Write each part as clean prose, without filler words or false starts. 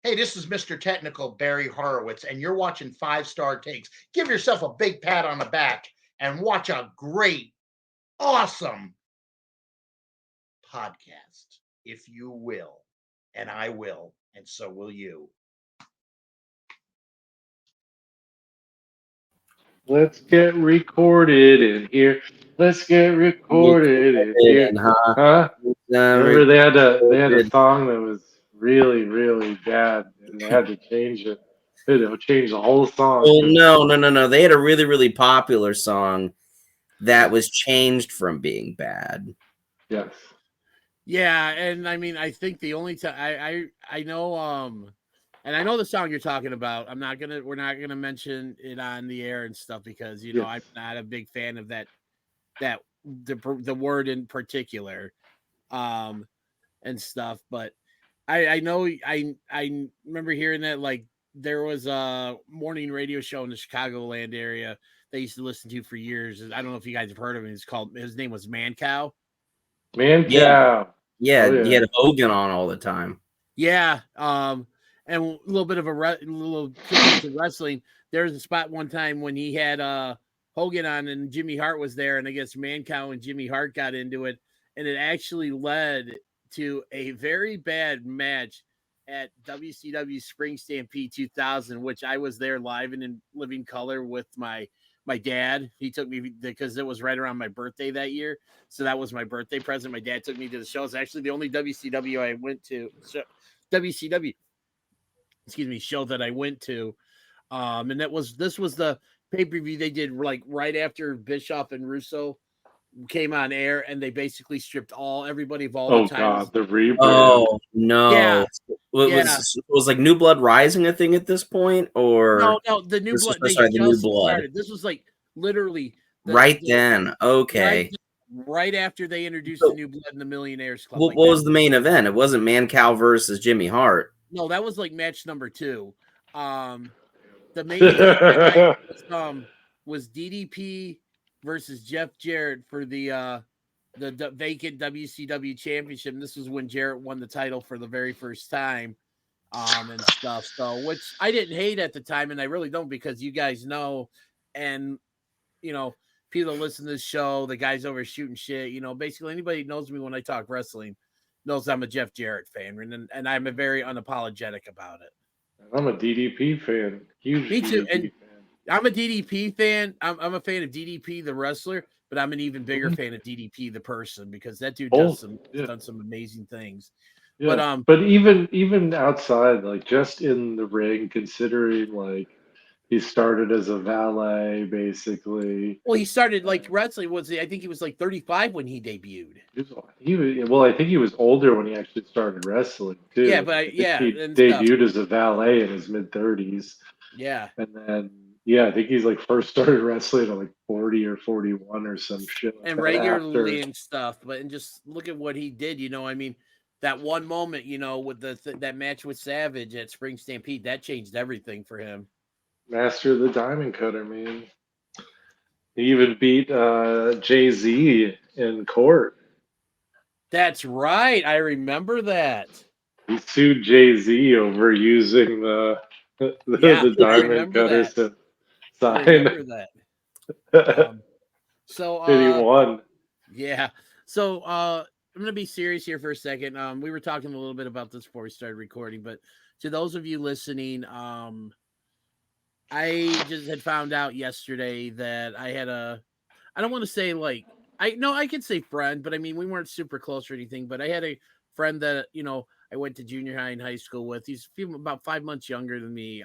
Hey, this is Mr. Technical Barry Horowitz, and you're watching Five Star Takes. Give yourself a big pat on the back and watch a great, awesome podcast, if you will. And I will, and so will you. Let's get recorded in here. Let's get recorded in here. Huh? Huh? Remember they had a Recorded. song that was really, really bad and they had to change it. They had to change the whole song Well, to no. They had a really, really popular song that was changed from being bad. yes. Yeah, and I mean, I think the only time I know and I know the song you're talking about. We're not gonna mention it on the air and stuff because Yes. I'm not a big fan of the word in particular, and stuff. But I know I remember hearing that like there was a morning radio show in the Chicagoland area they used to listen to for years. I don't know if you guys have heard of him. His name was Man Cow. Man Yeah, cow. yeah. Oh He yeah. had Hogan on all the time. Yeah, and a little bit of little tidbits of wrestling. There was a spot one time when he had Hogan on and Jimmy Hart was there, and I guess Mancow and Jimmy Hart got into it, and it actually led to a very bad match at WCW Spring Stampede 2000, which I was there live and in living color with my dad. He took me because it was right around my birthday that year. So that was my birthday present. My dad took me to the show. It's actually the only WCW I went to. So WCW, excuse me, show that I went to. And this was the pay-per-view they did like right after Bischoff and Russo came on air, and they basically stripped everybody of all the Oh titles. god, the rebrand. Oh no! Yeah. Was like New Blood Rising a thing at this point, or No, the New this Blood. was They sorry, the New just Blood started. This was like literally right then. Okay. right after they introduced So, the New Blood and the Millionaires Club. what was the main event? It wasn't Mancow versus Jimmy Hart. No, that was like match number 2. The main event was DDP versus Jeff Jarrett for the vacant WCW championship. And this was when Jarrett won the title for the very first time, and stuff. So, which I didn't hate at the time, and I really don't because you guys know, and people that listen to this show, the guys over Shootin Sh, basically anybody who knows me when I talk wrestling knows I'm a Jeff Jarrett fan, and I'm a very unapologetic about it. I'm a DDP fan. Huge Me too, DDP and fan. I'm a DDP fan. I'm a fan of DDP the wrestler, but I'm an even bigger fan of DDP the person because that dude done some amazing things. Yeah, but even outside, like just in the ring, considering like he started as a valet, basically. Well, he started like wrestling. I think he was like 35 when he debuted. Well, I think he was older when he actually started wrestling Yeah, too. but I think he and stuff. debuted as a valet in his mid-30s, Yeah, and then I think he's like first started wrestling at like 40 or 41 or some shit like and that regularly after. and stuff. And just look at what he did. I mean, that one moment, with that match with Savage at Spring Stampede, that changed everything for him. Master of the Diamond Cutter, man. He even beat Jay-Z in court. That's right. I remember that. He sued Jay-Z over using Yeah, the I diamond remember cutter that. I sign. remember that. So And he won. yeah. So I'm gonna be serious here for a second. We were talking a little bit about this before we started recording, but to those of you listening, I just had found out yesterday that I had I don't want to say like I could say friend, but I mean we weren't super close or anything, but I had a friend that I went to junior high and high school with. He's about 5 months younger than me.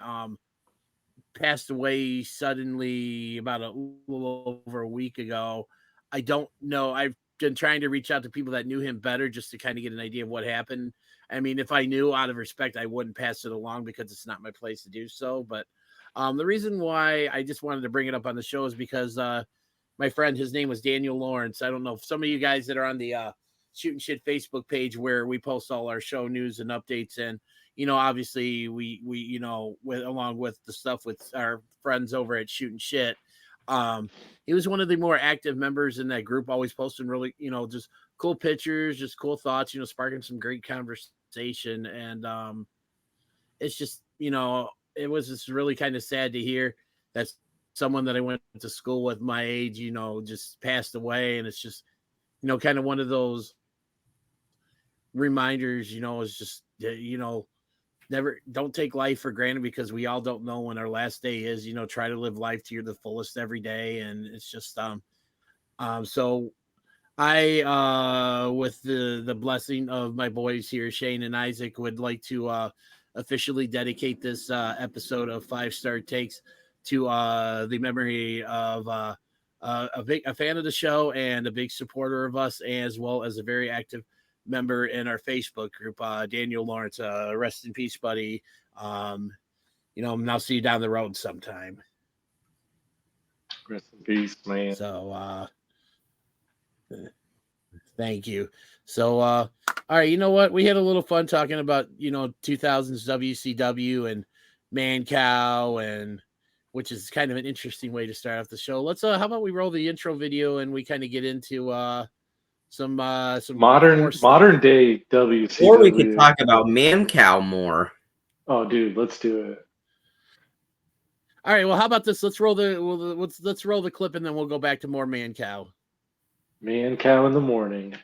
Passed away suddenly about a little over a week ago. I don't know. I've been trying to reach out to people that knew him better just to kind of get an idea of what happened. I mean, if I knew out of respect, I wouldn't pass it along because it's not my place to do so. But the reason why I just wanted to bring it up on the show is because my friend, his name was Daniel Lawrence. I don't know if some of you guys that are on the Shootin Sh Facebook page where we post all our show news and updates, and obviously we along with the stuff with our friends over at Shootin Sh. He was one of the more active members in that group, always posting really, just cool pictures, just cool thoughts, sparking some great conversation. And it's just, you know, it was just really kind of sad to hear that someone that I went to school with my age, you know, just passed away. And it's just, you know, kind of one of those reminders, you know, is just, you know, don't take life for granted, because we all don't know when our last day is. You know, try to live life to the fullest every day. And it's just so I with the blessing of my boys here, Shane and Isaac, would like to officially dedicate this episode of 5-Star Takes to the memory of a fan of the show and a big supporter of us, as well as a very active member in our Facebook group, Daniel Lawrence. Rest in peace, buddy. You know, I'll see you down the road sometime. Rest in peace, man. So thank you. So all right, you know what? We had a little fun talking about, you know, 2000s WCW and Man Cow, and which is kind of an interesting way to start off the show. Let's how about we roll the intro video and we kind of get into some modern day WCW. Or we could talk about Man Cow more. Oh, dude, let's do it. All right. Well, how about this? Let's roll let's roll the clip, and then we'll go back to more Man Cow. Man Cow in the morning.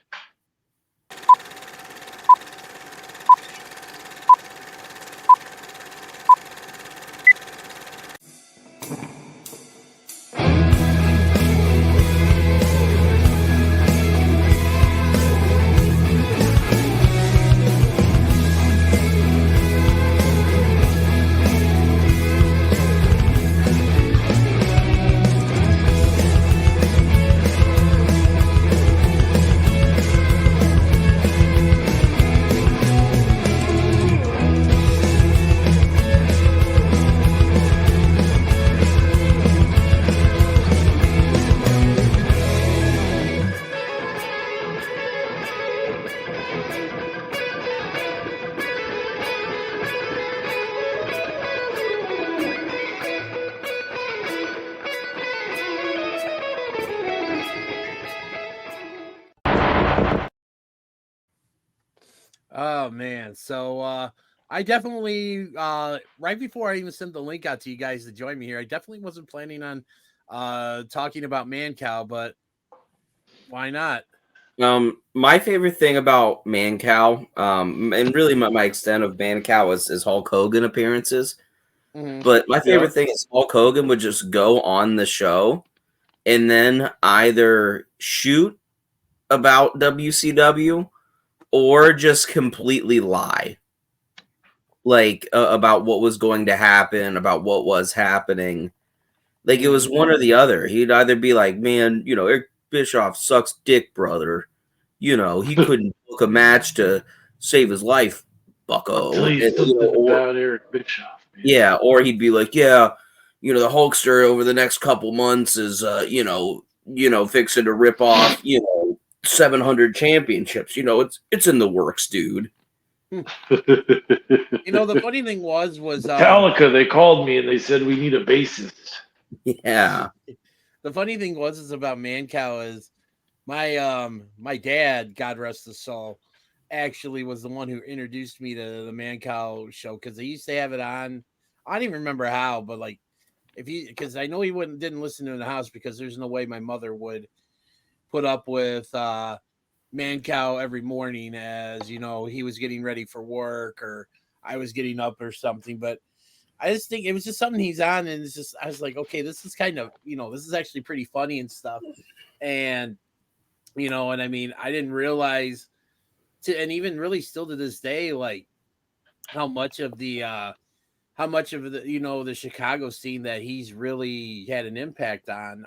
Oh man. So I definitely right before I even sent the link out to you guys to join me here, I definitely wasn't planning on talking about Man Cow, but why not? My favorite thing about Man Cow, and really my extent of Man Cow is Hulk Hogan appearances. Mm-hmm. But my favorite thing is Hulk Hogan would just go on the show and then either shoot about WCW or just completely lie, like about what was going to happen, about what was happening. Like it was one or the other. He'd either be like, man, you know, Eric Bischoff sucks dick, brother. You know, he couldn't book a match to save his life, bucko. I'll tell you something about Eric Bischoff. Man. Yeah, or he'd be like, yeah, you know, the Hulkster over the next couple months is, you know, fixing to rip off, you know, 700 championships. You know, it's in the works, dude. You know, the funny thing was Metallica. They called me and they said we need a bassist. Yeah. The funny thing is about Man Cow is my dad, God rest his soul, actually was the one who introduced me to the Man Cow show, because they used to have it on. I don't even remember how, but like because I know he didn't listen to it in the house, because there's no way my mother would put up with Man Cow every morning, as you know, he was getting ready for work or I was getting up or something. But I just think it was just something he's on, and it's just I was like, okay, this is kind of, you know, this is actually pretty funny and stuff. And you know, and I mean, I didn't realize and even really still to this day, like how much of the you know, the Chicago scene that he's really had an impact on.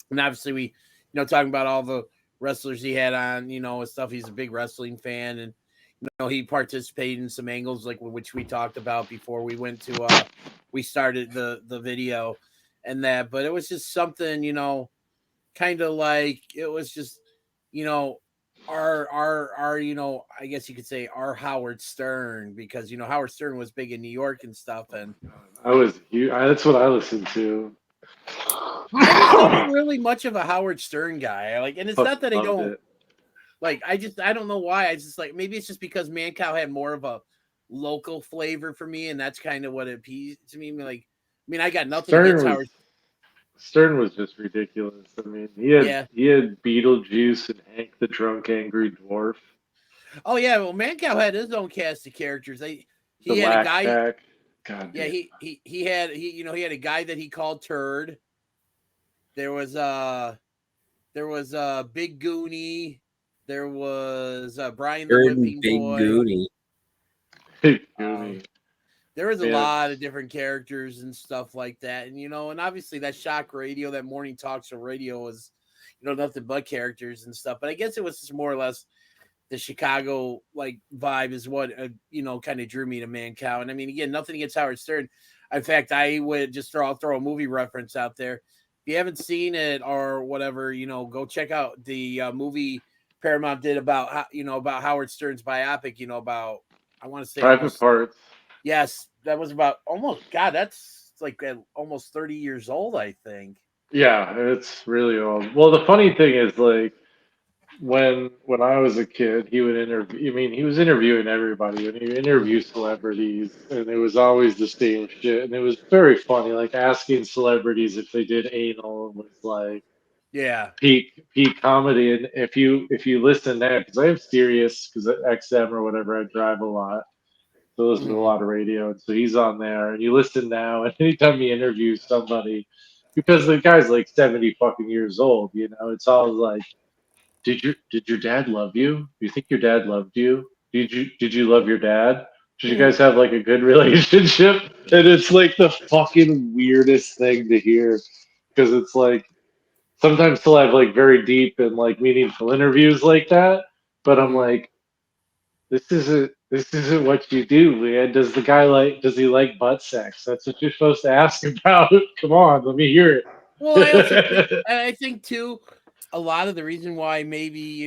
And obviously we, you know, talking about all the wrestlers he had on, you know, and stuff. He's a big wrestling fan, and you know, he participated in some angles like which we talked about before we went to we started the video and that. But it was just something, you know, kind of like it was just, you know, our you know, I guess you could say our Howard Stern, because you know Howard Stern was big in New York and stuff, and that's what I listened to. I wasn't really much of a Howard Stern guy. Like, and it's not that I don't like. I don't know why. I just like, maybe it's just because Man Cow had more of a local flavor for me, and that's kind of what it appeals to me. Like, I mean, I got nothing against Howard. Stern was just ridiculous. I mean, he had Beetlejuice and Hank the Drunk Angry Dwarf. Oh yeah, well, Mancow had his own cast of characters. He The had Whack a guy. Pack. God Yeah, damn. he had a guy that he called Turd. There was Big Goonie. There was Brian the Whipping Big Boy. Goody. Big Goonie. There was a lot of different characters and stuff like that, and and obviously that shock radio, that morning talk show radio was, nothing but characters and stuff. But I guess it was just more or less the Chicago like vibe is what kind of drew me to Mancow. And I mean, again, nothing against Howard Stern. In fact, I would just throw a movie reference out there. If you haven't seen it or whatever, go check out the movie Paramount did about Howard Stern's biopic. about, I want to say Private Parts. Yes, that was about that's like almost 30 years old, I think. Yeah, it's really old. Well, the funny thing is, like, when I was a kid, he would interview. I mean, he was interviewing everybody, and he would interview celebrities, and it was always the same shit. And it was very funny, like asking celebrities if they did anal was like peak comedy. And if you listen there, because I have Sirius, because at XM or whatever, I drive a lot. So I listen to a lot of radio, and so he's on there. And you listen now, and anytime he interviews somebody, because the guy's like 70 fucking years old, it's all like, did your dad love you? Do you think your dad loved you? Did you love your dad? Did you guys have like a good relationship? And it's like the fucking weirdest thing to hear, because it's like sometimes he'll have like very deep and like meaningful interviews like that, but I'm like, this isn't what you do, man. Does he like butt sex? That's what you're supposed to ask about. Come on, let me hear it. Well, I also think too, a lot of the reason why maybe,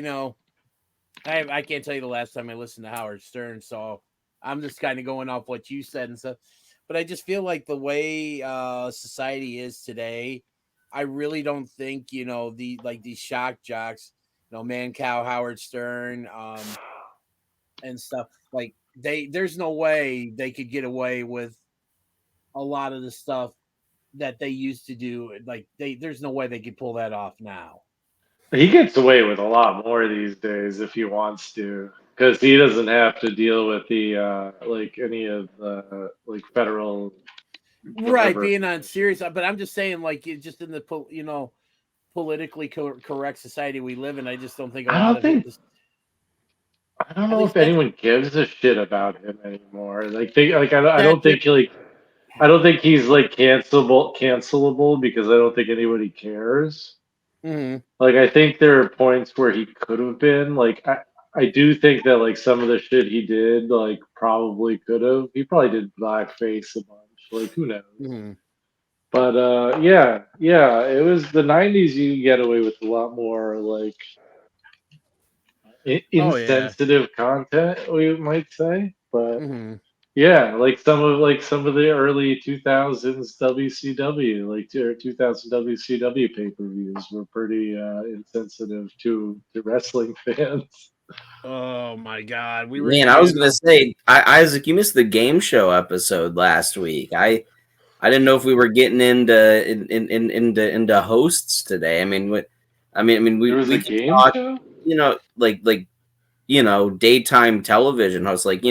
I can't tell you the last time I listened to Howard Stern, so I'm just kind of going off what you said and stuff. But I just feel like the way society is today, I really don't think, these shock jocks, Mancow, Howard Stern, and stuff, like there's no way they could get away with a lot of the stuff that they used to do. Like there's no way they could pull that off now. He gets away with a lot more these days if he wants to, because he doesn't have to deal with the like any of the like federal Right, being on serious. But I'm just saying, like, just in the politically correct society we live in, I just don't think I don't know if anyone gives a shit about him anymore. Like I don't think he's like cancelable because I don't think anybody cares. Mm-hmm. Like, I think there are points where he could have been. Like, I do think that like some of the shit he did, like, probably could have. He probably did blackface a bunch. Like, who knows? Mm-hmm. But yeah, it was the '90s. You get away with a lot more like insensitive content, we might say. But yeah, like some of the early 2000s WCW, like 2000 WCW pay-per-views were pretty insensitive to wrestling fans. Oh my God, I was gonna say, Isaac, you missed the game show episode last week. I didn't know if we were getting into hosts today. I mean, we there was a game talk, show, like daytime television hosts, like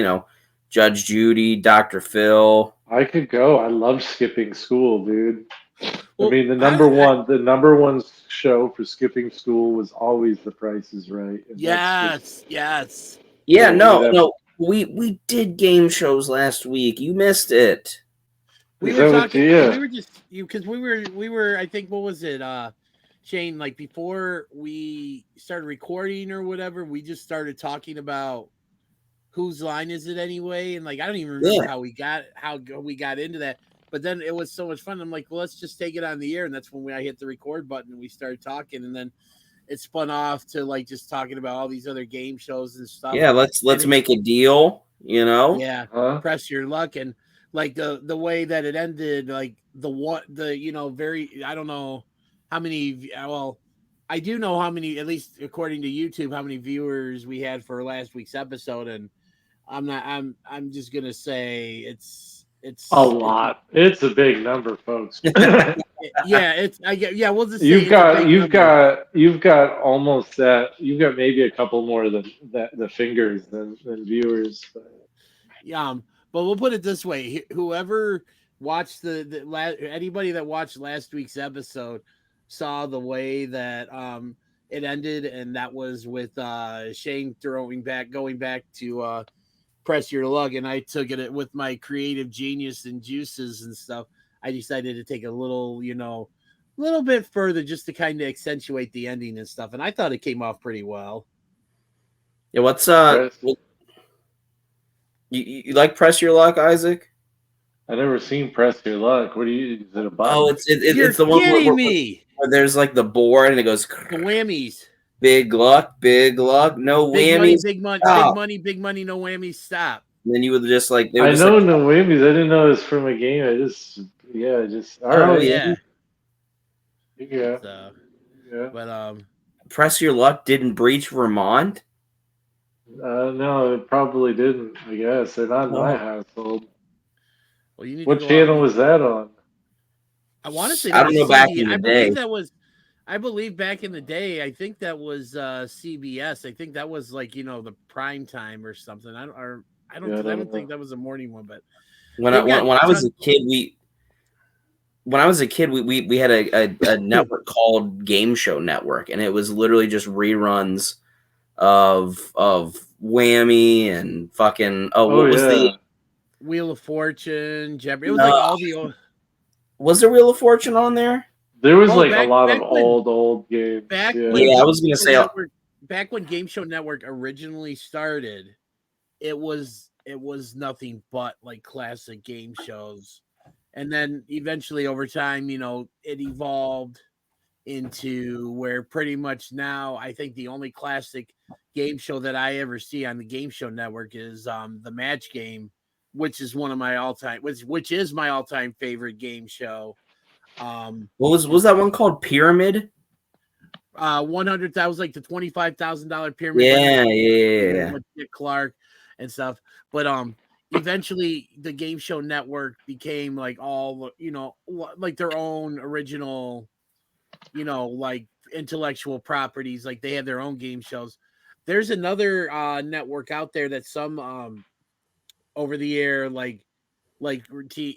Judge Judy, Dr. Phil. I could go. I love skipping school, dude. Well, I mean, the number one show for skipping school was always The Price is Right. Yes. Yeah, no. We did game shows last week. You missed it. We were talking. We were just because we were. I think, what was it, Shane? Like, before we started recording or whatever, we just started talking about whose line is it anyway, and like I don't even remember how we got into that. But then it was so much fun. I'm like, well, let's just take it on the air, and that's when I hit the record button and we started talking, and then it spun off to like just talking about all these other game shows and stuff. Yeah, let's make a deal. Yeah, press your luck. And like the way that it ended, like very, I don't know how many. Well, I do know how many, at least according to YouTube, how many viewers we had for last week's episode, and I'm just gonna say it's A lot. It's a big number, folks. yeah, it's I get yeah, we'll just say You've it's a big number. you've got almost that. You've got maybe a couple more than the fingers than viewers. Yeah, but we'll put it this way: whoever watched anybody that watched last week's episode saw the way that it ended, and that was with Shane going back to press your luck, and I took it with my creative genius and juices and stuff. I decided to take a little, little bit further just to kind of accentuate the ending and stuff, and I thought it came off pretty well. Yeah, what's Press. you like Press Your Luck, Isaac? I never seen Press Your Luck. What do you? Is it a button? Oh, You're it's the one kidding me. where there's like the board and it goes The whammies. big luck, no whammies. Big money, big money, no whammies. Stop. And then you would just like they were I just know like, no whammies. I didn't know it was from a game. All right. Yeah. Yeah. So, Yeah. but Press Your Luck didn't breach Vermont. No, it probably didn't. I guess they're not in my household. well, you need What to go channel out. was that on? I want to say I that don't was know back in CBS. the day. I believe back in the day, I think that was CBS. I think that was like the prime time or something. I don't think that was a morning one. But When I was a kid, we had a network called Game Show Network, and it was literally just reruns of Whammy and fucking what was the Wheel of Fortune, Jeopardy. It was No. like all the. Was there Wheel of Fortune on there? There was like a lot of old games. I was gonna say back when Game Show Network originally started, it was nothing but like classic game shows, and then eventually over time, it evolved into where pretty much now I think the only classic game show that I ever see on the Game Show Network is the Match Game, which is one of my all-time which is my all-time favorite game show. What was that one called? Pyramid? 100. That was like the $25,000 pyramid. Yeah. With Dick Clark and stuff. But eventually the Game Show Network became like all like their own original, like intellectual properties. Like they had their own game shows. There's another network out there that some over the air like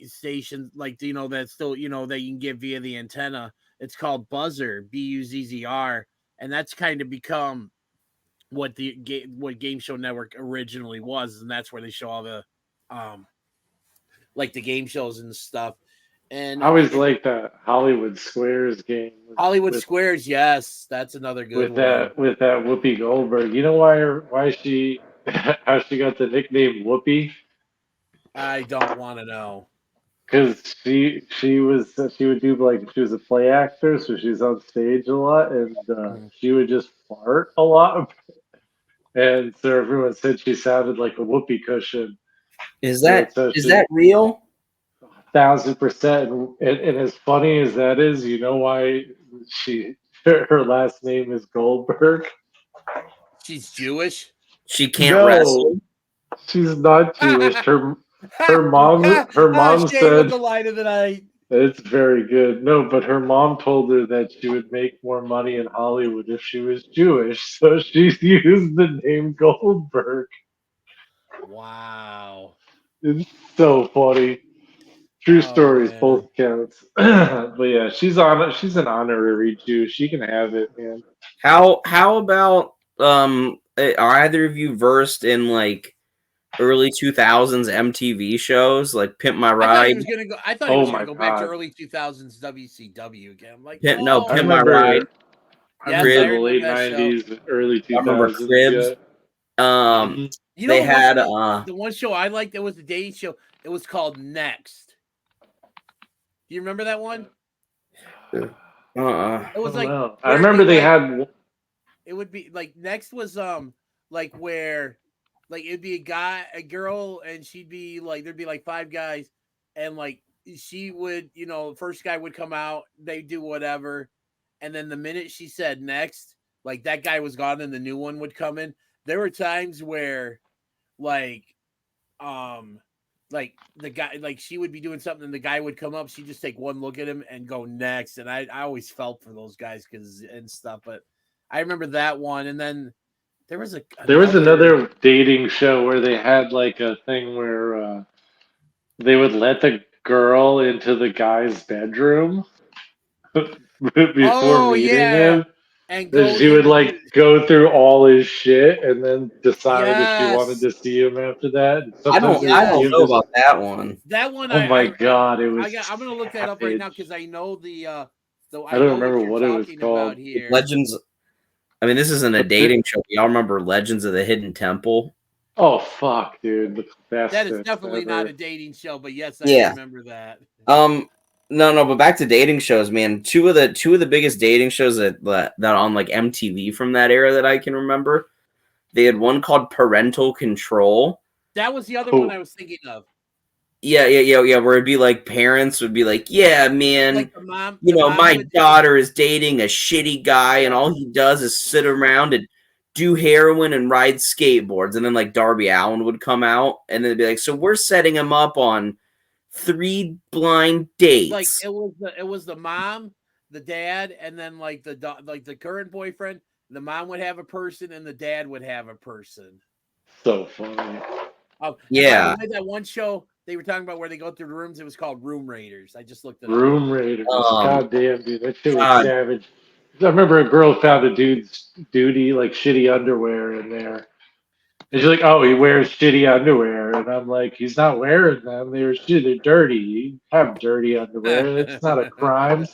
stations like that still that you can get via the antenna. It's called Buzzer, Buzzr, and that's kind of become what Game Show Network originally was, and that's where they show all the like the game shows and stuff. And I always like that Hollywood Squares game. Squares, yes, that's another good one. With that Whoopi Goldberg. You know why she how she got the nickname Whoopi? I don't want to know. Because she would do like she was a play actor, so she's on stage a lot, and she would just fart a lot, and so everyone said she sounded like a whoopee cushion. Is that real? 1,000%. And as funny as that is, you know why her last name is Goldberg? She's Jewish. She can't wrestle. She's not Jewish. Her mom said the line of the night. It's very good. No, but her mom told her that she would make more money in Hollywood if she was Jewish, so she used the name Goldberg. Wow. It's so funny. True stories, man. Both counts. But yeah, she's an honorary Jew. She can have it, man. How about are either of you versed in like early 2000s MTV shows like Pimp My Ride? I thought he was gonna go back to early 2000s WCW again. I'm like, Pimp My Ride. I remember the late 90s, early 2000s. I remember Cribs. Yeah. They had the one show I liked that was the dating show. It was called Next. Do you remember that one? It was like I remember they had. It would be like Next was like where like it'd be a girl, and she'd be like there'd be like 5 guys, and like she would first guy would come out, they do whatever, and then the minute she said next, like that guy was gone and the new one would come in. There were times where like like the guy, like she would be doing something and the guy would come up, she'd just take one look at him and go next. And I always felt for those guys and stuff. But I remember that one. And then there was another dating show where they had like a thing where they would let the girl into the guy's bedroom before meeting him. And She would like go through all his shit and then decide if she wanted Yes. to see him after that. And I don't know about that one. That one, Oh my god, it was. I'm gonna look that up right now because I know the. I don't remember what it was called. Here. Legends. I mean, this isn't a dating show. Y'all remember Legends of the Hidden Temple? Oh fuck, dude, the best. That is definitely not a dating show, but yes, I remember that. No, but back to dating shows, man. Two of the biggest dating shows that on like MTV from that era that I can remember. They had one called Parental Control. That was the other one I was thinking of. Yeah. Where it'd be like parents would be like, "Yeah, man, like the mom, my daughter is dating a shitty guy, and all he does is sit around and do heroin and ride skateboards." And then like Darby Allin would come out, and then they'd be like, "So we're setting him up on 3 blind dates." Like it was the mom, the dad, and then like the current boyfriend. The mom would have a person, and the dad would have a person. So funny. Yeah. That one show they were talking about where they go through the rooms. It was called Room Raiders. I just looked it up. Room Raiders. God damn, dude, that shit was savage. I remember a girl found a dude's like shitty underwear in there. And she's like, "Oh, he wears shitty underwear," and I'm like, "He's not wearing them. They're dirty. You have dirty underwear. It's not a crime."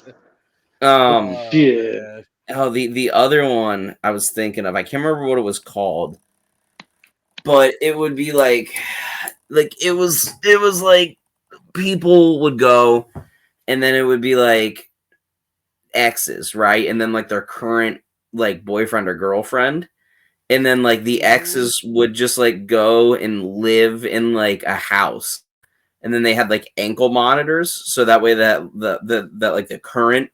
Shit. Man. Oh, the other one I was thinking of, I can't remember what it was called, but it would be like it was like people would go, and then it would be like exes, right? And then like their current like boyfriend or girlfriend, and then like the exes would just like go and live in like a house, and then they had like ankle monitors, so that way that like the current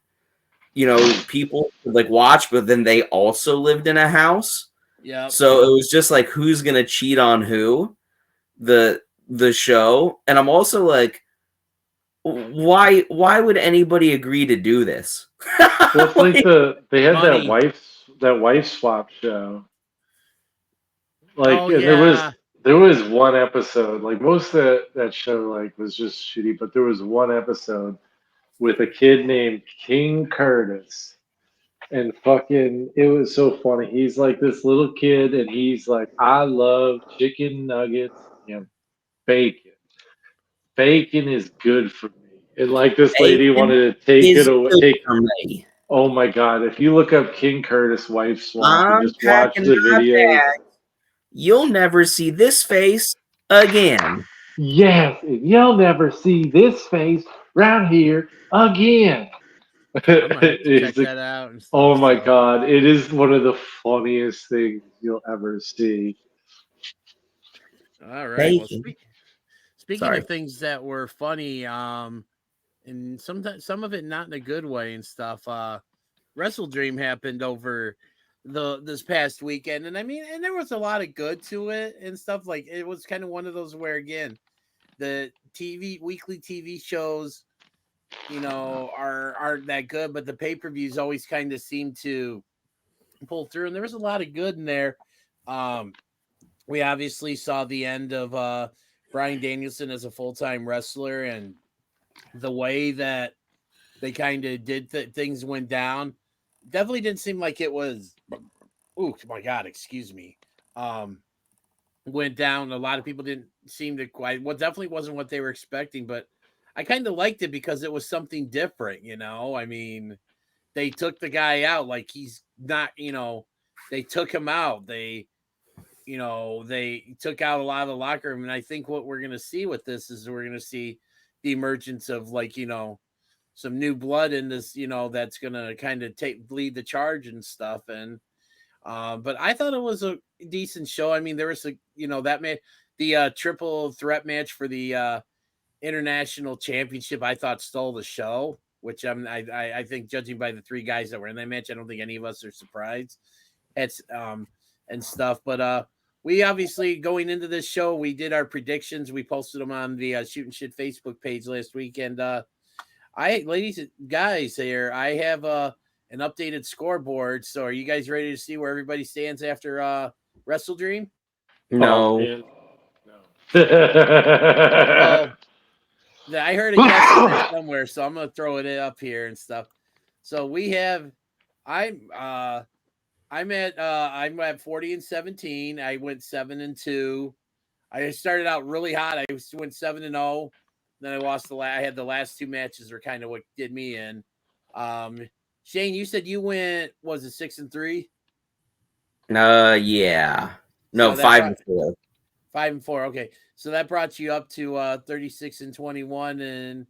people would like watch, but then they also lived in a house. Yeah. So it was just like who's gonna cheat on who, the show. And I'm also like, why would anybody agree to do this? Well, it's like they had money. that wife swap show. Like yeah. there was one episode, like most of that show like was just shitty, but there was one episode with a kid named King Curtis. And fucking, it was so funny. He's like this little kid, and he's like, "I love chicken nuggets and bacon. Bacon is good for me." And like this lady wanted to take it away. Oh my god! If you look up King Curtis wife swap and just watch the videos, you'll never see this face again. Yes, you'll never see this face round here again. I'm gonna have to check that out. And stuff, oh my god, it is one of the funniest things you'll ever see. All right. Well, speaking of things that were funny, and sometimes some of it not in a good way and stuff. WrestleDream happened over this past weekend, and I mean, and there was a lot of good to it and stuff. Like it was kind of one of those where again, the weekly TV shows, aren't that good, but the pay-per-views always kind of seem to pull through, and there was a lot of good in there. We obviously saw the end of Bryan Danielson as a full-time wrestler, and the way that they kind of did things went down. Definitely didn't seem like it was. Oh my God! Excuse me. Went down. A lot of people didn't seem to quite. Well, definitely wasn't what they were expecting, but I kind of liked it because it was something different. I mean, they took the guy out like he's not. They took him out. They took out a lot of the locker room, and I think what we're gonna see with this is we're gonna see the emergence of some new blood in this, that's gonna kind of lead the charge and stuff. And but I thought it was a decent show. I mean, there was the triple threat match for the international championship. I thought stole the show, which I think judging by the 3 guys that were in that match, I don't think any of us are surprised. It's and stuff. But we obviously going into this show, we did our predictions. We posted them on the Shootin' Shit Facebook page last week, and ladies and guys, here I have an updated scoreboard. So, are you guys ready to see where everybody stands after WrestleDream? Oh, No. man. Well, I heard a yes in there somewhere, so I'm gonna throw it up here and stuff. So we have, I'm at 40-17. I went 7-2. I started out really hot. I went 7-0. Then I lost I had the last two matches are kind of what did me in. Shane, you said you went, was it 6-3? Yeah. No, So 5-4. 5-4. Okay, so that brought you up to 36-21, and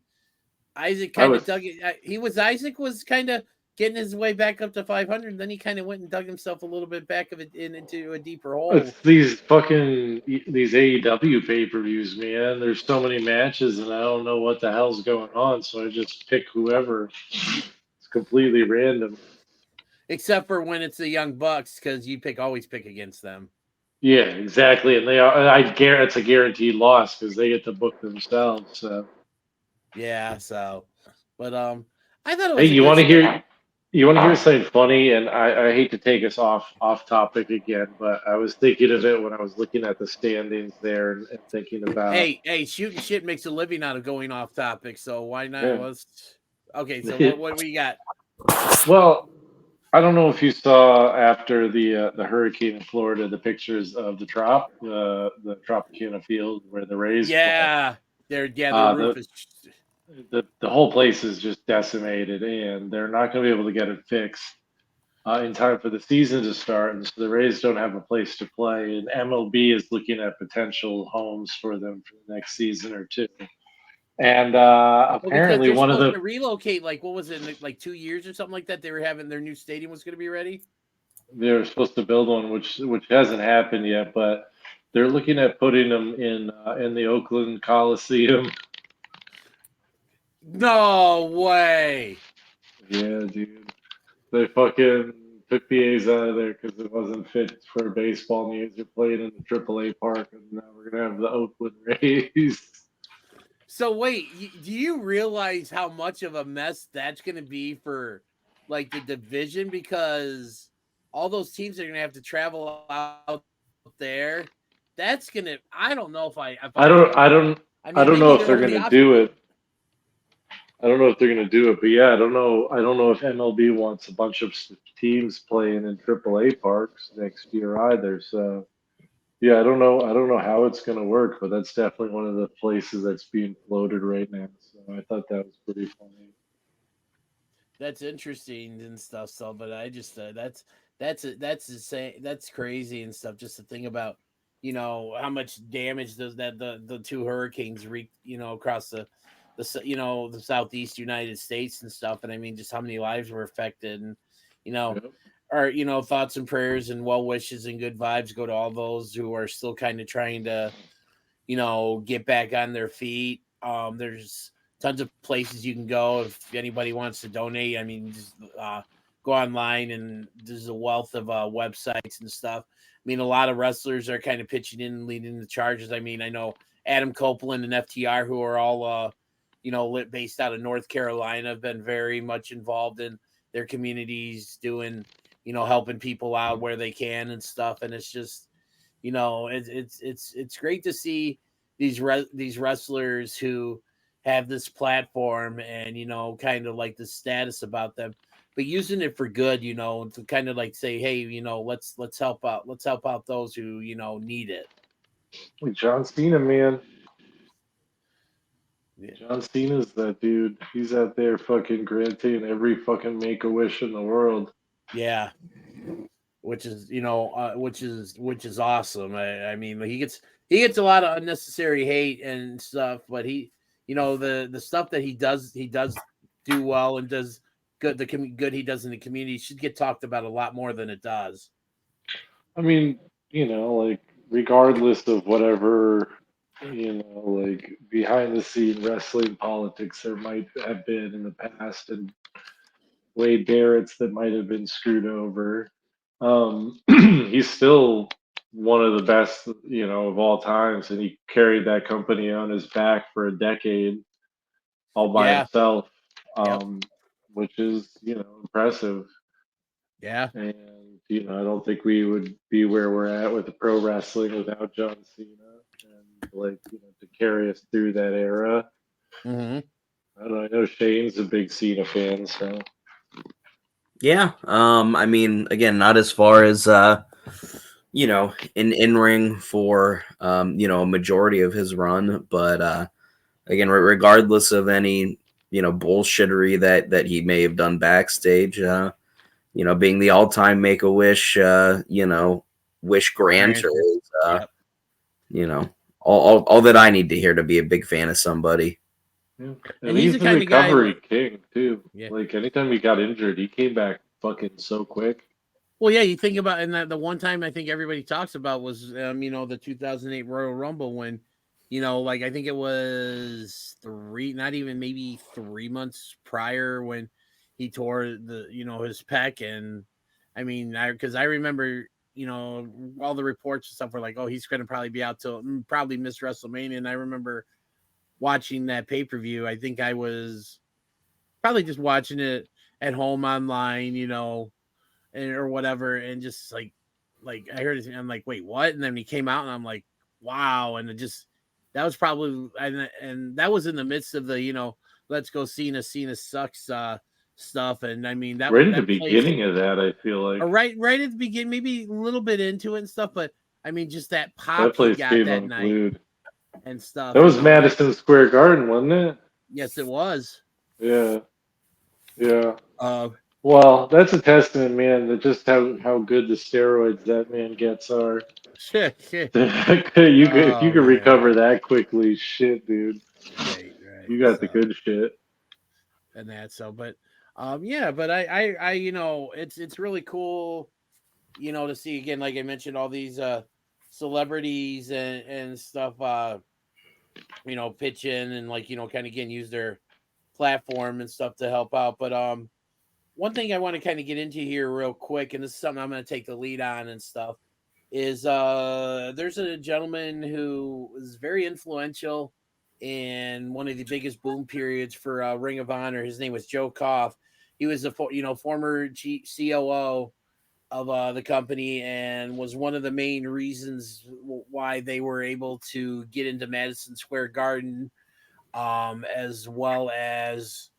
Isaac kind of dug it. Isaac was kind of getting his way back up to 500. Then he kind of went and dug himself a little bit back of it into a deeper hole. It's these AEW pay-per-views, man. There's so many matches, and I don't know what the hell's going on. So I just pick whoever. It's completely random. Except for when it's the Young Bucks, because you always pick against them. Yeah, exactly, and they are. It's a guaranteed loss because they get to book themselves. So. Yeah. So, but I thought it Hey, was. you want to hear? You want to hear something funny? And I hate to take us off topic again, but I was thinking of it when I was looking at the standings there and thinking about. Hey, Shootin' Shit makes a living out of going off topic, so why not? Yeah. Okay, so what we got? Well, I don't know if you saw after the hurricane in Florida the pictures of the Tropicana field where the Rays. Yeah, their roof is. The whole place is just decimated, and they're not going to be able to get it fixed in time for the season to start. And so the Rays don't have a place to play, and MLB is looking at potential homes for them for the next season or two. And apparently, one of the to relocate, like what was it, like 2 years or something like that? They were having their new stadium was going to be ready. They're supposed to build one, which hasn't happened yet, but they're looking at putting them in the Oakland Coliseum. No way. Yeah, dude. They fucking took the A's out of there because it wasn't fit for baseball. And the A's are playing in the AAA park, and now we're gonna have the Oakland Rays. So wait, do you realize how much of a mess that's going to be for like the division? Because all those teams are going to have to travel out there. That's gonna. I don't know if I don't know if they're gonna do it. I don't know if they're going to do it, but yeah, I don't know if MLB wants a bunch of teams playing in AAA parks next year either. So, yeah, I don't know how it's going to work, but that's definitely one of the places that's being floated right now. So I thought that was pretty funny. That's interesting and stuff. So, but I just that's insane. That's crazy and stuff. Just to think about, how much damage does the two hurricanes wreak, across the southeast United States and stuff. And I mean, just how many lives were affected, and our thoughts and prayers and well wishes and good vibes go to all those who are still kind of trying to get back on their feet. There's tons of places you can go if anybody wants to donate. I mean, just go online, and there's a wealth of websites and stuff. I mean, a lot of wrestlers are kind of pitching in and leading the charges. I mean, I know Adam Copeland and FTR, who are all based out of North Carolina, have been very much involved in their communities, doing, helping people out where they can and stuff. And it's just, it's great to see these wrestlers who have this platform and, kind of like the status about them, but using it for good, to kind of like say, hey, let's help out. Let's help out those who, need it. Like John Cena, man. Yeah. John Cena's that dude. He's out there fucking granting every fucking Make-A-Wish in the world. Yeah. Which is, which is awesome. I mean, he gets a lot of unnecessary hate and stuff, but he, the stuff that he does do well and does good. The good he does in the community should get talked about a lot more than it does. I mean, like regardless of whatever, like behind the scene wrestling politics there might have been in the past, and Wade Barrett's that might have been screwed over. He's still one of the best, of all times, and he carried that company on his back for a decade all by Yeah. himself, Yep. which is, impressive. Yeah. And, I don't think we would be where we're at with the pro wrestling without John Cena. And, to carry us through that era. Mm-hmm. I don't know. I know Shane's a big Cena fan, so. Yeah. I mean, again, not as far as in ring for a majority of his run, but again, regardless of any bullshittery that he may have done backstage, being the all-time Make-A-Wish wish granter is Yep. all that I need to hear to be a big fan of somebody. Yeah. And he's he's the the kind of guy recovery like, king too. yeah. Like anytime he got injured, he came back fucking so quick. Well, yeah, you think about, and that the one time I think everybody talks about was, the 2008 Royal Rumble when, like I think it was not even maybe 3 months prior when he tore his pec, and I mean, because I remember, all the reports and stuff were like, oh, he's going to probably be out till probably miss WrestleMania, and I remember watching that pay-per-view. I think I was probably just watching it at home online, or whatever, and just like I heard it, I'm like, wait, what? And then he came out, and I'm like, wow, and it just that was probably and that was in the midst of the let's go Cena sucks stuff, and I mean Right at the that plays beginning of that, I feel like right at the beginning, maybe a little bit into it and stuff, but I mean just that that pop he place got came that night unglued. and stuff, That was Madison Square Garden, wasn't it? yes, it was. Yeah, yeah. Uh, Well, that's a testament, man, to just how good the steroids that man gets are. shit. If you Oh could man, recover that quickly, shit, dude, right. you got the So. good shit. And that, so but yeah, but I it's really cool to see again, like I mentioned, all these celebrities and stuff pitch in and kind of again use their platform and stuff to help out. But one thing I want to kind of get into here real quick, and this is something I'm going to take the lead on and stuff, is there's a gentleman who was very influential in one of the biggest boom periods for Ring of Honor. His name was Joe Koff. He was a former COO of the company and was one of the main reasons why they were able to get into Madison Square Garden, as well as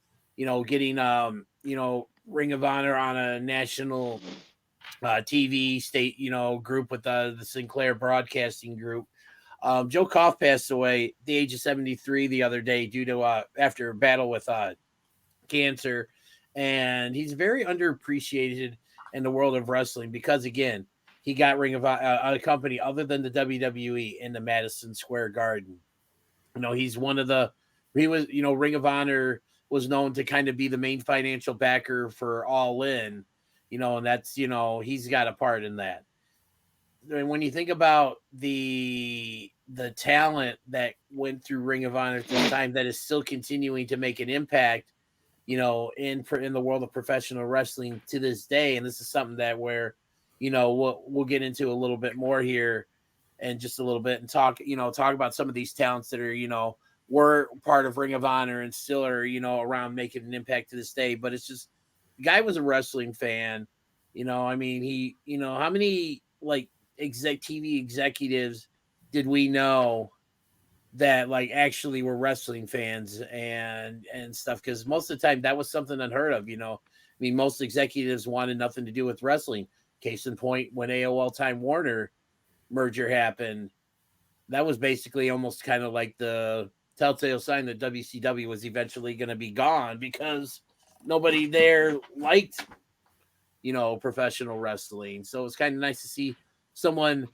getting Ring of Honor on a national TV state, group with the Sinclair Broadcasting Group. Joe Koff passed away at the age of 73 the other day due to after a battle with cancer, and he's very underappreciated in the world of wrestling because again, he got Ring of a company other than the WWE in the Madison Square Garden. He's one of the he was Ring of Honor was known to kind of be the main financial backer for All In, and that's he's got a part in that. And when you think about the talent that went through Ring of Honor at this time that is still continuing to make an impact, in the world of professional wrestling to this day, and this is something that where we'll get into a little bit more here in just a little bit and talk about some of these talents that are were part of Ring of Honor and still are around making an impact to this day. But it's just the guy was a wrestling fan. I mean, he how many TV executives did we know that actually were wrestling fans and stuff, because most of the time that was something unheard of. I mean, most executives wanted nothing to do with wrestling. Case in point, when AOL Time Warner merger happened, that was basically almost kind of like the telltale sign that WCW was eventually going to be gone because nobody there liked professional wrestling. So it's kind of nice to see someone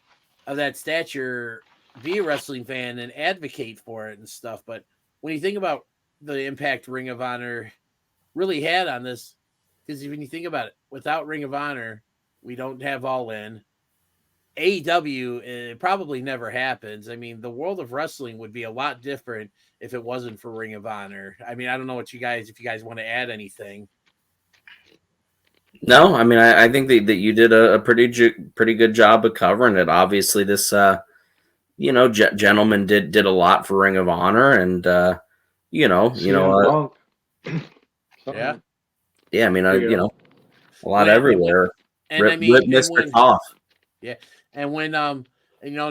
of that stature be a wrestling fan and advocate for it and stuff. But when you think about the impact Ring of Honor really had on this, because when you think about it, without Ring of Honor, we don't have All In. AEW, it probably never happens. I mean, the world of wrestling would be a lot different if it wasn't for Ring of Honor. I mean, I don't know if you guys want to add anything. No, I mean, I think that you did a pretty good job of covering it. Obviously, this gentleman did a lot for Ring of Honor, and CM Punk. Yeah. yeah. I mean, There you go. a lot everywhere. And I Rip mean, and Mr. when Koff. yeah, and when and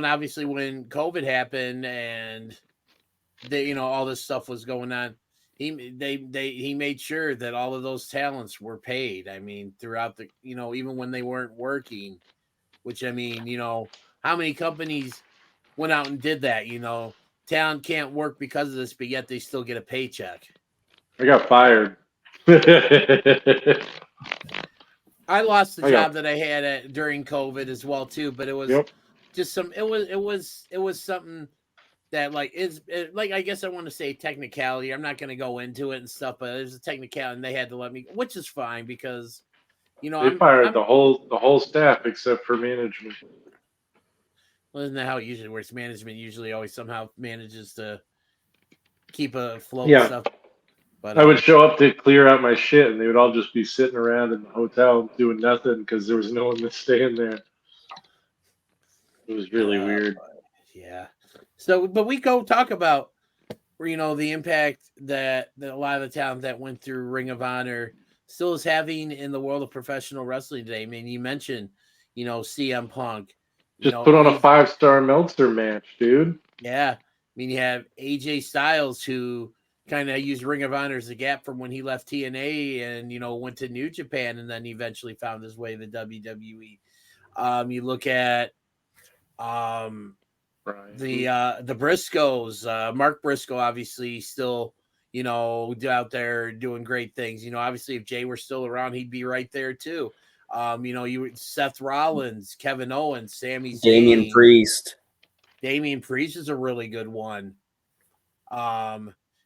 obviously when COVID happened and all this stuff was going on, he made sure that all of those talents were paid. I mean, throughout the even when they weren't working, which I mean, how many companies went out and did that? Talent can't work because of this, but yet they still get a paycheck. I got fired. I lost the job that I had during COVID as well too, but it was just it was something that like I guess I want to say technicality. I'm not going to go into it and stuff, but there's a technicality, and they had to let me, which is fine because they fired the whole staff except for management. Well, isn't that how it usually works? Management usually always somehow manages to keep afloat and stuff. But I would show up to clear out my shit, and they would all just be sitting around in the hotel doing nothing because there was no one to stay in there. It was really weird. Yeah. So, but we go talk about, the impact that a lot of the talent that went through Ring of Honor still is having in the world of professional wrestling today. I mean, you mentioned, CM Punk. Just put on a 5-star Meltzer match, dude. Yeah. I mean, you have AJ Styles, who kind of used Ring of Honor as a gap from when he left TNA and, went to New Japan and then eventually found his way to WWE. You look at the Briscoes, Mark Briscoe, obviously still, out there doing great things. Obviously if Jay were still around, he'd be right there too. Seth Rollins, Kevin Owens, Sami Zayn, Damian Priest is a really good one. I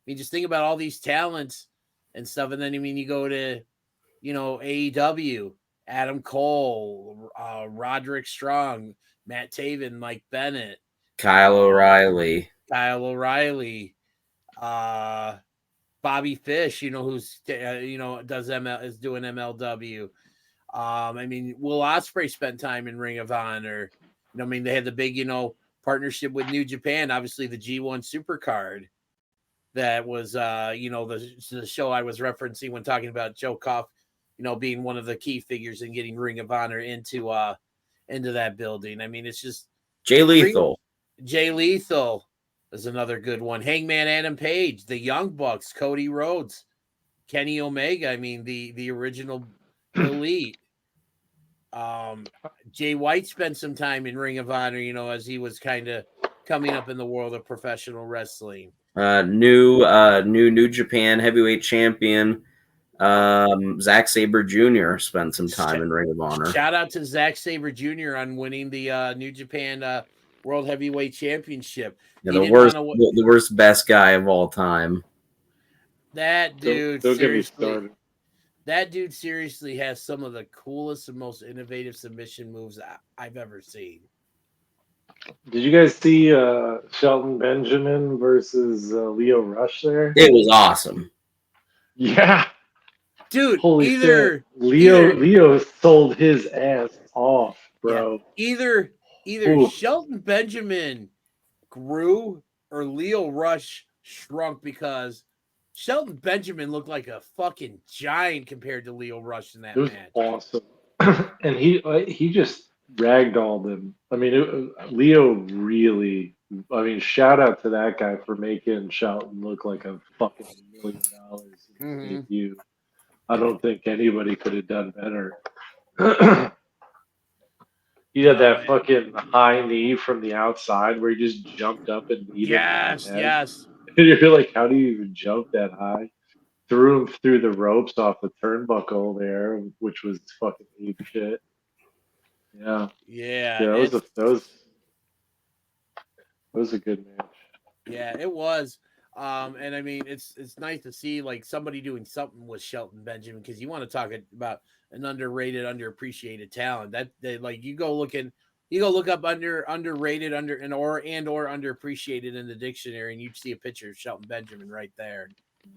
mean, just think about all these talents and stuff. And then, I mean, you go to, AEW, Adam Cole, Roderick Strong, Matt Taven, Mike Bennett, Kyle O'Reilly, Bobby Fish, who's, is doing MLW. I mean, Will Ospreay spent time in Ring of Honor. I mean, they had the big, partnership with New Japan, obviously the G1 Supercard. That was, the show I was referencing when talking about Joe Koff, being one of the key figures in getting Ring of Honor into that building. I mean, it's just Jay Lethal. Jay Lethal is another good one. Hangman Adam Page, the Young Bucks, Cody Rhodes, Kenny Omega. I mean, the original Elite. Jay White spent some time in Ring of Honor, as he was kind of coming up in the world of professional wrestling. New Japan heavyweight champion Zack Sabre Jr. spent some time in Ring of Honor. Shout out to Zack Sabre Jr. on winning the New Japan World Heavyweight Championship. Yeah, the worst best guy of all time. That dude, don't get me started. That dude seriously has some of the coolest and most innovative submission moves I've ever seen. Did you guys see Shelton Benjamin versus Leo Rush there? It was awesome. Yeah. Dude, holy shit. Leo sold his ass off, bro. Yeah, either Shelton Benjamin grew or Leo Rush shrunk, because Shelton Benjamin looked like a fucking giant compared to Leo Rush in that match. Awesome. And he just ragdolled him. I mean, Leo really. I mean, shout out to that guy for making Shelton look like a fucking $1 million in his debut. I don't think anybody could have done better. He had that fucking high knee from the outside where he just jumped up and kneed him. Yes. And you're like, how do you even jump that high? Threw him through the ropes off the turnbuckle there, which was fucking ape shit. Yeah. That was a good match. Yeah, it was. And I mean, it's nice to see like somebody doing something with Shelton Benjamin, because you want to talk about an underrated, underappreciated talent. That like you go look up underrated, or underappreciated in the dictionary, and you see a picture of Shelton Benjamin right there. I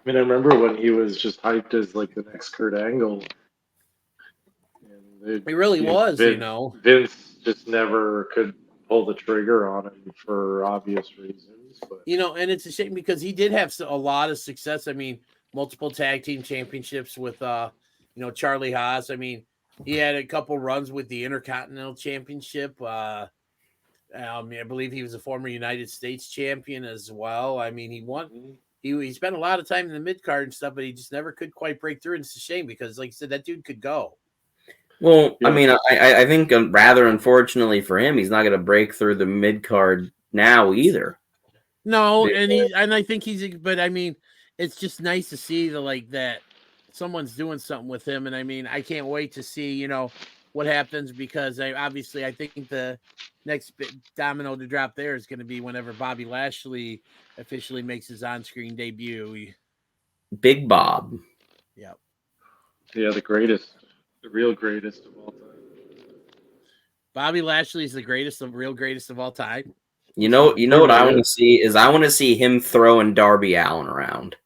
mean, I remember when he was just hyped as like the next Kurt Angle. It really was, Vince just never could pull the trigger on him for obvious reasons. But and it's a shame because he did have a lot of success. I mean, multiple tag team championships with Charlie Haas. I mean, he had a couple runs with the Intercontinental Championship. I believe he was a former United States champion as well. I mean, he won. He spent a lot of time in the mid card and stuff, but he just never could quite break through. And it's a shame because, like I said, that dude could go. Well, I mean, I think rather unfortunately for him, he's not going to break through the mid card now either. No, and I think but I mean, it's just nice to see that someone's doing something with him. And I mean, I can't wait to see, what happens because I think the next domino to drop there is going to be whenever Bobby Lashley officially makes his on-screen debut. Big Bob. Yep. Yeah, the real greatest of all time. Bobby Lashley is the real greatest of all time. You know what I want to see is I want to see him throwing Darby Allin around.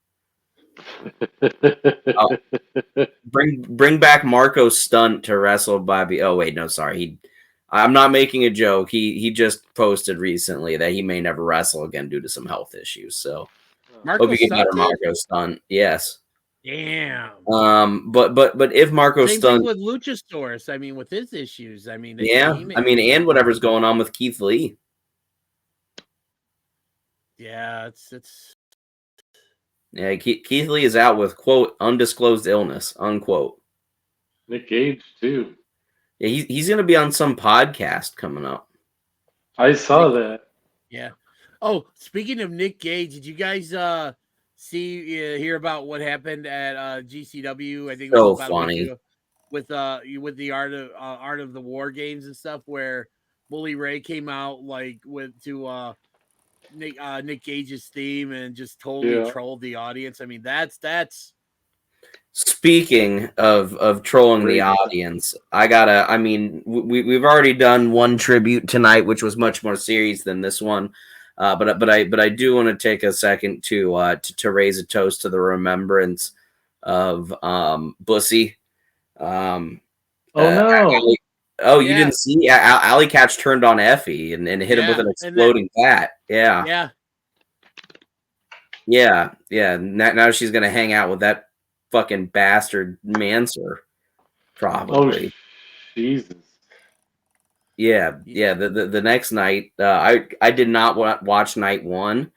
Bring back Marco Stunt to wrestle Bobby. Oh wait, no, sorry. I'm not making a joke. He just posted recently that he may never wrestle again due to some health issues. So hope you get better, Marco Stunt. Yes. Damn. But if Marco Same Stunt thing with Luchasaurus, I mean, with his issues, I mean, and whatever's going on with Keith Lee. Yeah, it's. Yeah, Keith Lee is out with, quote, undisclosed illness, unquote. Nick Gage, too. Yeah, he's going to be on some podcast coming up. I saw that. Yeah. Oh, speaking of Nick Gage, did you guys hear about what happened at GCW? I think it was about funny. With the art of the War Games and stuff, where Bully Ray came out to Nick Gage's theme and just totally trolled the audience. I mean, that's speaking of trolling the audience. We've already done one tribute tonight, which was much more serious than this one. But I do want to take a second to raise a toast to the remembrance of Bussy. No. You didn't see? Alley Catch turned on Effie and hit him with an exploding bat. Yeah. Now she's gonna hang out with that fucking bastard Manser, probably. Oh, Jesus. Yeah. The next night, I did not watch night 1.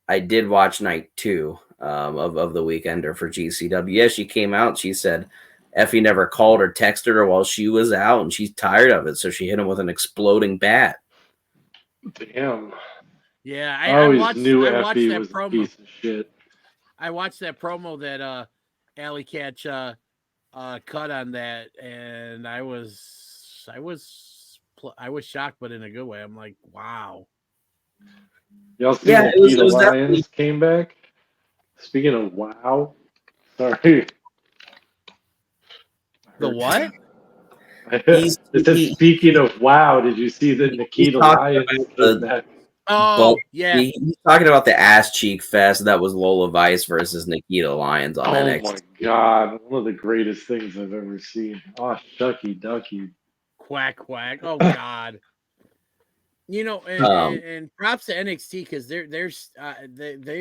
I did watch night 2 of the Weekender for GCW. Yeah, she came out. She said Effie never called or texted her while she was out, and she's tired of it, so she hit him with an exploding bat. Damn. Yeah, I watched Effie was a piece of shit. I watched that promo that Alley Catch cut on that, and I was shocked, but in a good way. I'm like, wow. Y'all see Nikita Lyons came back? Speaking of wow. Sorry. The what? Speaking of wow, did you see that Nikita Lyons came back? Oh, yeah. He's talking about the ass cheek fest that was Lola Vice versus Nikita Lyons on NXT. Oh my god, one of the greatest things I've ever seen. Oh, shucky ducky. Quack quack. Oh god. And props to NXT because they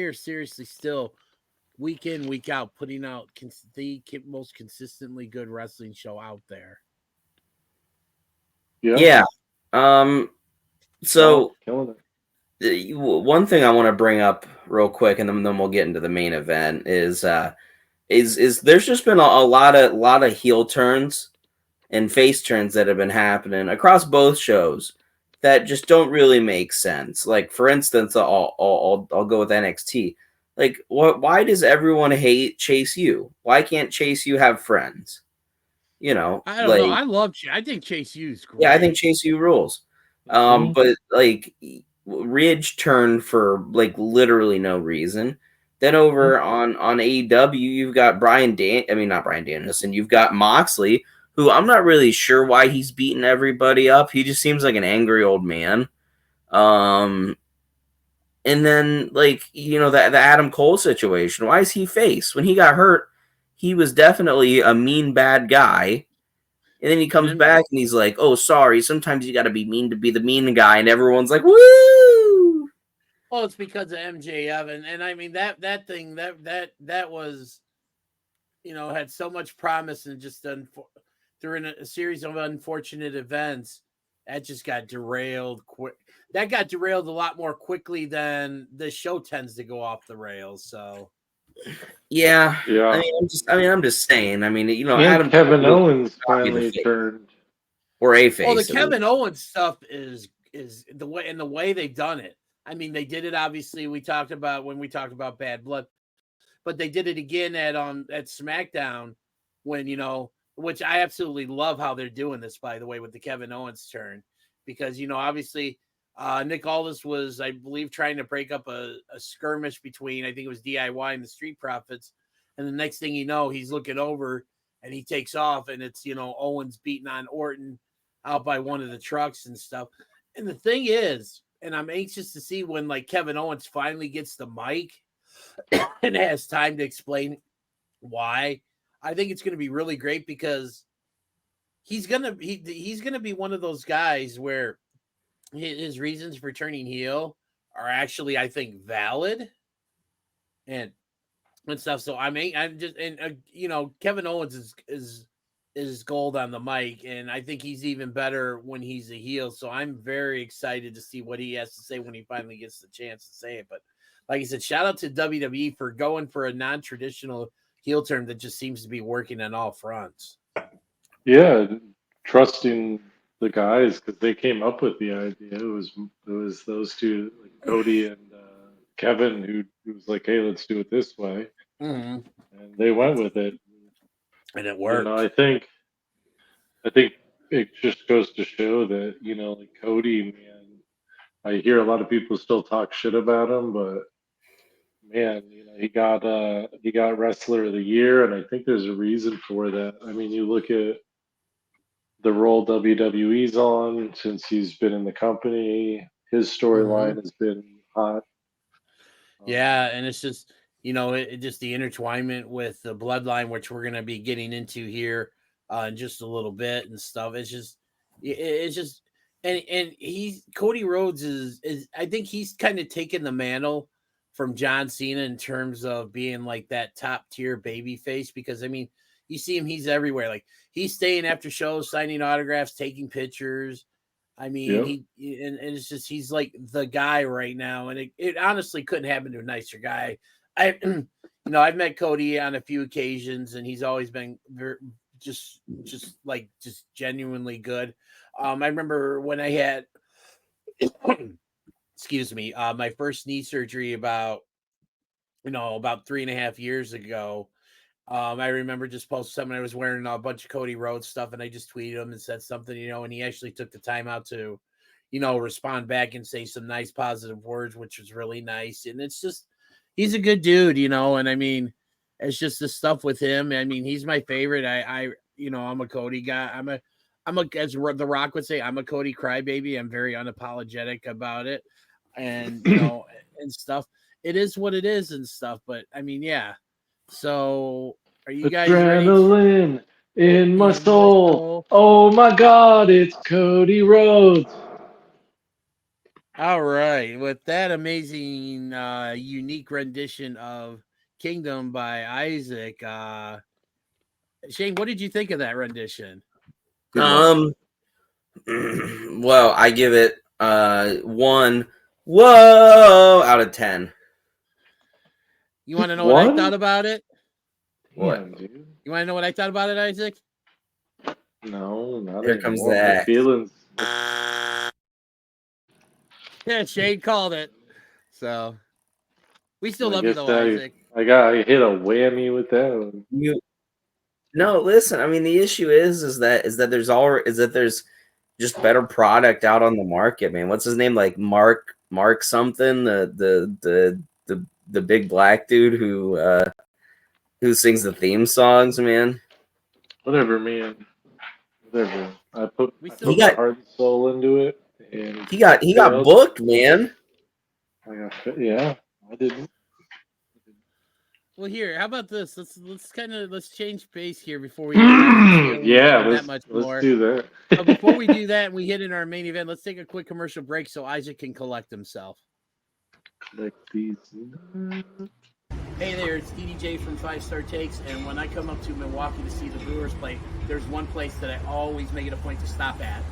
are seriously still week in, week out putting out the most consistently good wrestling show out there. Yeah. So killing it. One thing I want to bring up real quick, and then we'll get into the main event, is there's just been a lot of heel turns and face turns that have been happening across both shows that just don't really make sense. Like, for instance, I'll go with NXT. Like, why does everyone hate Chase U? Why can't Chase U have friends? I don't know. I think Chase U's great. Yeah, I think Chase U rules. But like Ridge turned for like literally no reason. Then over on AEW, you've got not Bryan Danielson. You've got Moxley, who I'm not really sure why he's beating everybody up. He just seems like an angry old man. And then the Adam Cole situation. Why is he face? When he got hurt, he was definitely a mean bad guy. And then he comes back and he's like, "Oh, sorry. Sometimes you got to be mean to be the mean guy." And everyone's like, "Woo!" Well, it's because of MJF, and I mean that thing that was, had so much promise, and just during a series of unfortunate events, that just got derailed quick. That got derailed a lot more quickly than the show tends to go off the rails. So Yeah. Yeah. I'm just saying. I mean, And Adam Kevin Cole Owens would not be the finally face. turned. Or a face. Well, the Kevin Owens stuff is the way they've done it. I mean, they did it obviously. We talked about when we talked about Bad Blood, but they did it again at SmackDown when which I absolutely love how they're doing this, by the way, with the Kevin Owens turn, because obviously Nick Aldis was, I believe, trying to break up a skirmish between, I think it was DIY and the Street Profits, and the next thing you know, he's looking over and he takes off, and it's Owens beating on Orton out by one of the trucks and stuff. And the thing is, and I'm anxious to see when like Kevin Owens finally gets the mic and has time to explain why. I think it's going to be really great, because he's gonna be one of those guys where his reasons for turning heel are actually, I think, valid and stuff. So I'm just, and Kevin Owens is gold on the mic, and I think he's even better when he's a heel. So I'm very excited to see what he has to say when he finally gets the chance to say it. But like I said, shout out to WWE for going for a non-traditional heel turn that just seems to be working on all fronts. Yeah, trusting the guys because they came up with the idea. It was those two, like Cody and Kevin, who was like, "Hey, let's do it this way," and they went with it, and it worked. I think it just goes to show that like Cody, man, I hear a lot of people still talk shit about him, but man, he got Wrestler of the Year, and I think there's a reason for that. I mean, you look at the role WWE's on since he's been in the company. His storyline has been hot. Yeah, and it's just it just the intertwinement with the bloodline, which we're gonna be getting into here in just a little bit and stuff. It's just and Cody Rhodes is I think he's kind of taken the mantle from John Cena in terms of being like that top tier baby face, because I mean, you see him, he's everywhere. Like he's staying after shows, signing autographs, taking pictures. I mean, and it's just, he's like the guy right now. And it honestly couldn't happen to a nicer guy. I've met Cody on a few occasions, and he's always been just genuinely good. I remember when I had, excuse me, my first knee surgery about 3.5 years ago. I remember just posting something. I was wearing a bunch of Cody Rhodes stuff, and I just tweeted him and said something, and he actually took the time out to, respond back and say some nice positive words, which was really nice. And it's just, he's a good dude, and I mean, it's just the stuff with him. I mean, he's my favorite. I'm a Cody guy. I'm a, as The Rock would say, I'm a Cody crybaby. I'm very unapologetic about it, and and stuff. It is what it is and stuff. But I mean, yeah. So, are you guys Adrenaline in my soul. Oh my God, it's Cody Rhodes. All right, with that amazing, unique rendition of "Kingdom" by Isaac, Shane, what did you think of that rendition? Well, I give it 1 whoa out of 10. You want to know what I thought about it? What? Dude. You want to know what I thought about it, Isaac? No, not Here anymore. comes that. My feelings. Yeah, Shane called it. So we still love you though, Isaac. I hit a whammy with that one. No, listen. I mean, the issue is that there's just better product out on the market, man. What's his name? Like Mark something, the big black dude who sings the theme songs, man. Whatever, man. Whatever. I put my heart and soul into it, and he got booked, man. Yeah, I didn't. Well, here, how about this? Let's change pace here before we Yeah, that much more. let's do that. But before we do that, and we hit in our main event. Let's take a quick commercial break so Isaac can collect himself. Collect these. Hey there, it's DDJ from 5 Star Takes, and when I come up to Milwaukee to see the Brewers play, there's one place that I always make it a point to stop at.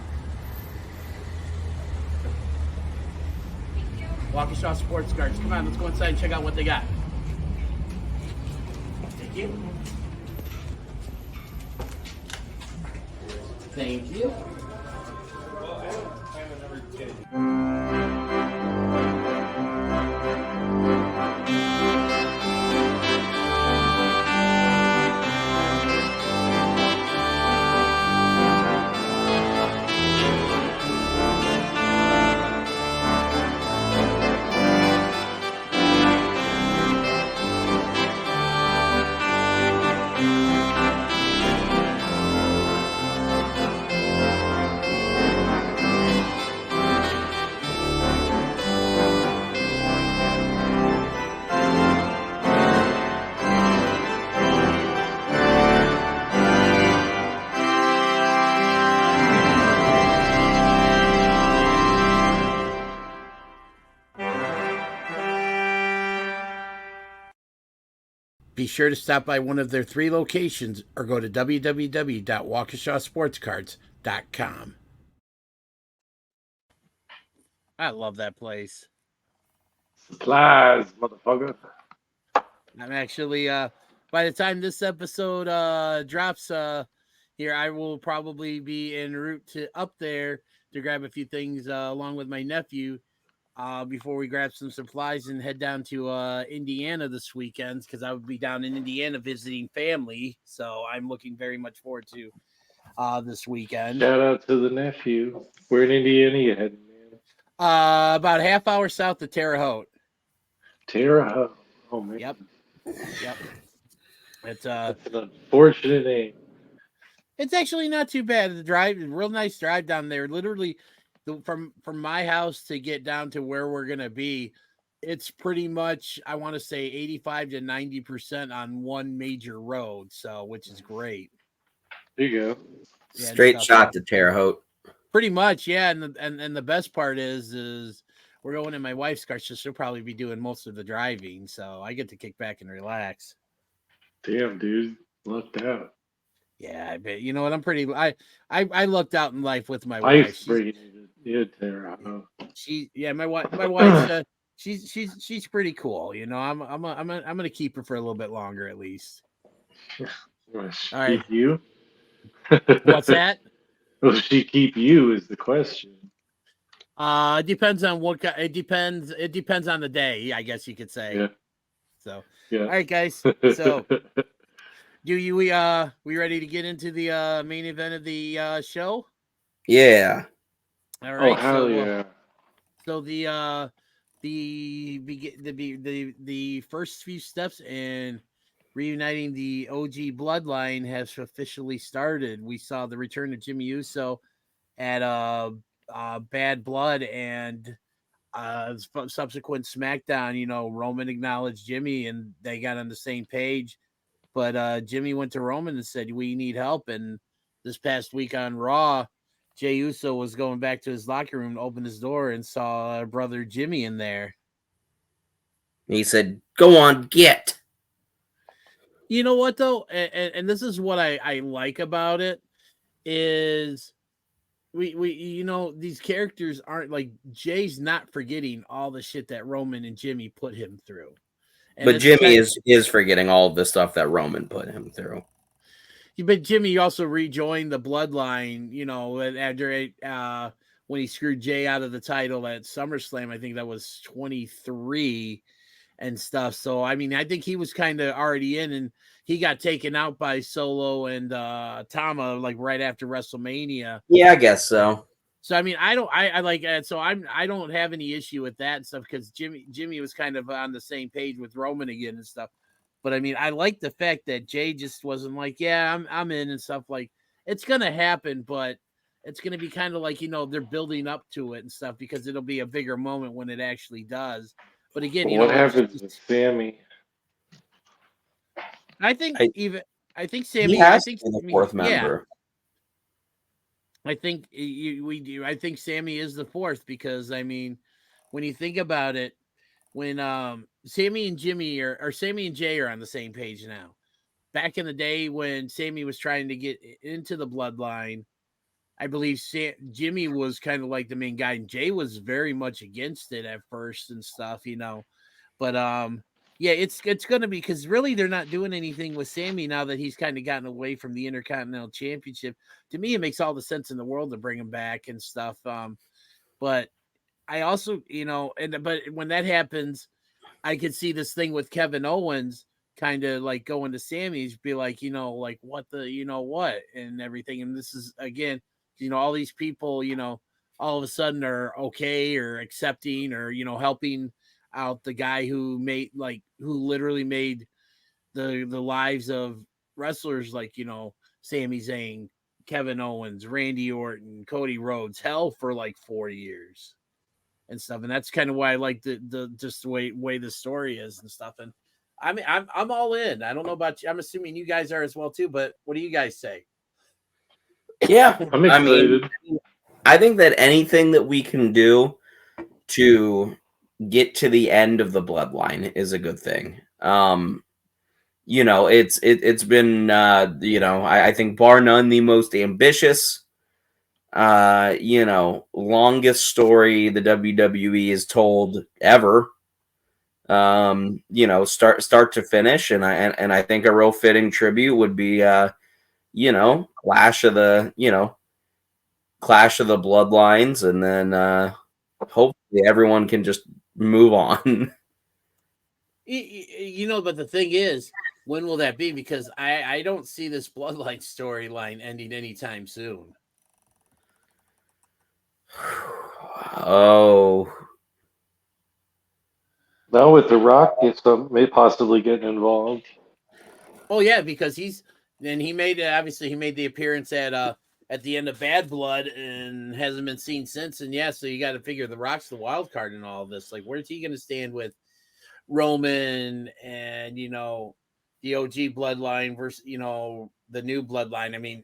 Waukesha Sports Cards. Come on, let's go inside and check out what they got. Thank you. Thank you. Be sure to stop by one of their 3 locations or go to www.waukeshasportscards.com. I love that place. Supplies, motherfucker. I'm actually, by the time this episode drops here, I will probably be en route to up there to grab a few things along with my nephew before we grab some supplies and head down to Indiana this weekend, because I would be down in Indiana visiting family. So I'm looking very much forward to this weekend. Shout out to the nephew. Where in Indiana you heading, man? About a half hour south of Terre Haute. Terre Haute. Oh, man. Yep. It's That's an unfortunate name. It's actually not too bad. The drive, real nice drive down there. Literally, from my house to get down to where we're gonna be, it's pretty much, I want to say 85 to 90% on one major road. So, which is great. There you go. Yeah, Straight shot to Terre Haute. Pretty much, yeah. And the best part is we're going in my wife's car, so she'll probably be doing most of the driving. So I get to kick back and relax. Damn, dude, lucked out. Yeah, I bet. You know what? I'm pretty. I lucked out in life with my Life's wife. Terre Haute. My wife. She's pretty cool. You know, I'm gonna keep her for a little bit longer at least. Will she All right. keep you? What's that? Will she keep you is the question. It depends on what. It depends on the day, I guess you could say. Yeah. So. Yeah. All right, guys. So. We ready to get into the main event of the show? Yeah. All right. Oh, hell yeah. So the first few steps in reuniting the OG Bloodline has officially started. We saw the return of Jimmy Uso at Bad Blood and subsequent SmackDown. You know, Roman acknowledged Jimmy and they got on the same page. But Jimmy went to Roman and said, we need help. And this past week on Raw, Jey Uso was going back to his locker room to open his door and saw brother Jimmy in there. He said, go on, get. You know what, though? And this is what I like about it is we you know, these characters aren't like, Jay's not forgetting all the shit that Roman and Jimmy put him through. And but Jimmy is forgetting all of the stuff that Roman put him through. But Jimmy also rejoined the Bloodline, you know, after when he screwed Jay out of the title at SummerSlam. I think that was 23 and stuff. So, I mean, I think he was kind of already in, and he got taken out by Solo and Tama like right after WrestleMania. Yeah, I guess so. So I mean, I don't have any issue with that and stuff because Jimmy was kind of on the same page with Roman again and stuff. But I mean, I like the fact that Jay just wasn't like, yeah, I'm in and stuff. Like, it's gonna happen, but it's gonna be kind of like, you know, they're building up to it and stuff because it'll be a bigger moment when it actually does. But again, you what know, happens with Sammy? I think He Sammy. has to be the fourth Yeah, member. I think we do. I think Sammy is the fourth because I mean, when you think about it, when Sammy and Jimmy or Sammy and Jay are on the same page now. Back in the day when Sammy was trying to get into the bloodline, I believe Jimmy was kind of like the main guy, and Jay was very much against it at first and stuff, you know. But yeah, it's gonna be because really they're not doing anything with Sammy now that he's kind of gotten away from the Intercontinental Championship. To me, it makes all the sense in the world to bring him back and stuff. But I also, you know, but when that happens, I could see this thing with Kevin Owens kind of like going to Sammy's, be like, you know, like what the, you know, what and everything. And this is again, you know, all these people, you know, all of a sudden are okay or accepting or, you know, helping out the guy who literally made the lives of wrestlers like, you know, Sami Zayn, Kevin Owens, Randy Orton, Cody Rhodes, hell for like 4 years and stuff. And that's kind of why I like the just the way the story is and stuff. And I mean, I'm all in. I don't know about you. I'm assuming you guys are as well too. But what do you guys say? Yeah, I'm I mean, excited. I think that anything that we can do to get to the end of the bloodline is a good thing. You know, it's been you know, I think bar none the most ambitious, you know, longest story the WWE has told ever. You know, start to finish, and I think a real fitting tribute would be you know, clash of the bloodlines, and then hopefully everyone can just move on. You know, but the thing is, when will that be? Because I don't see this bloodline storyline ending anytime soon. Oh, Now with The Rock, may possibly get involved. Oh yeah, because he made the appearance at the end of Bad Blood and hasn't been seen since. And yeah, so you got to figure the Rock's the wild card in all of this. Like, where's he going to stand with Roman and you know the OG bloodline versus you know the new bloodline? I mean,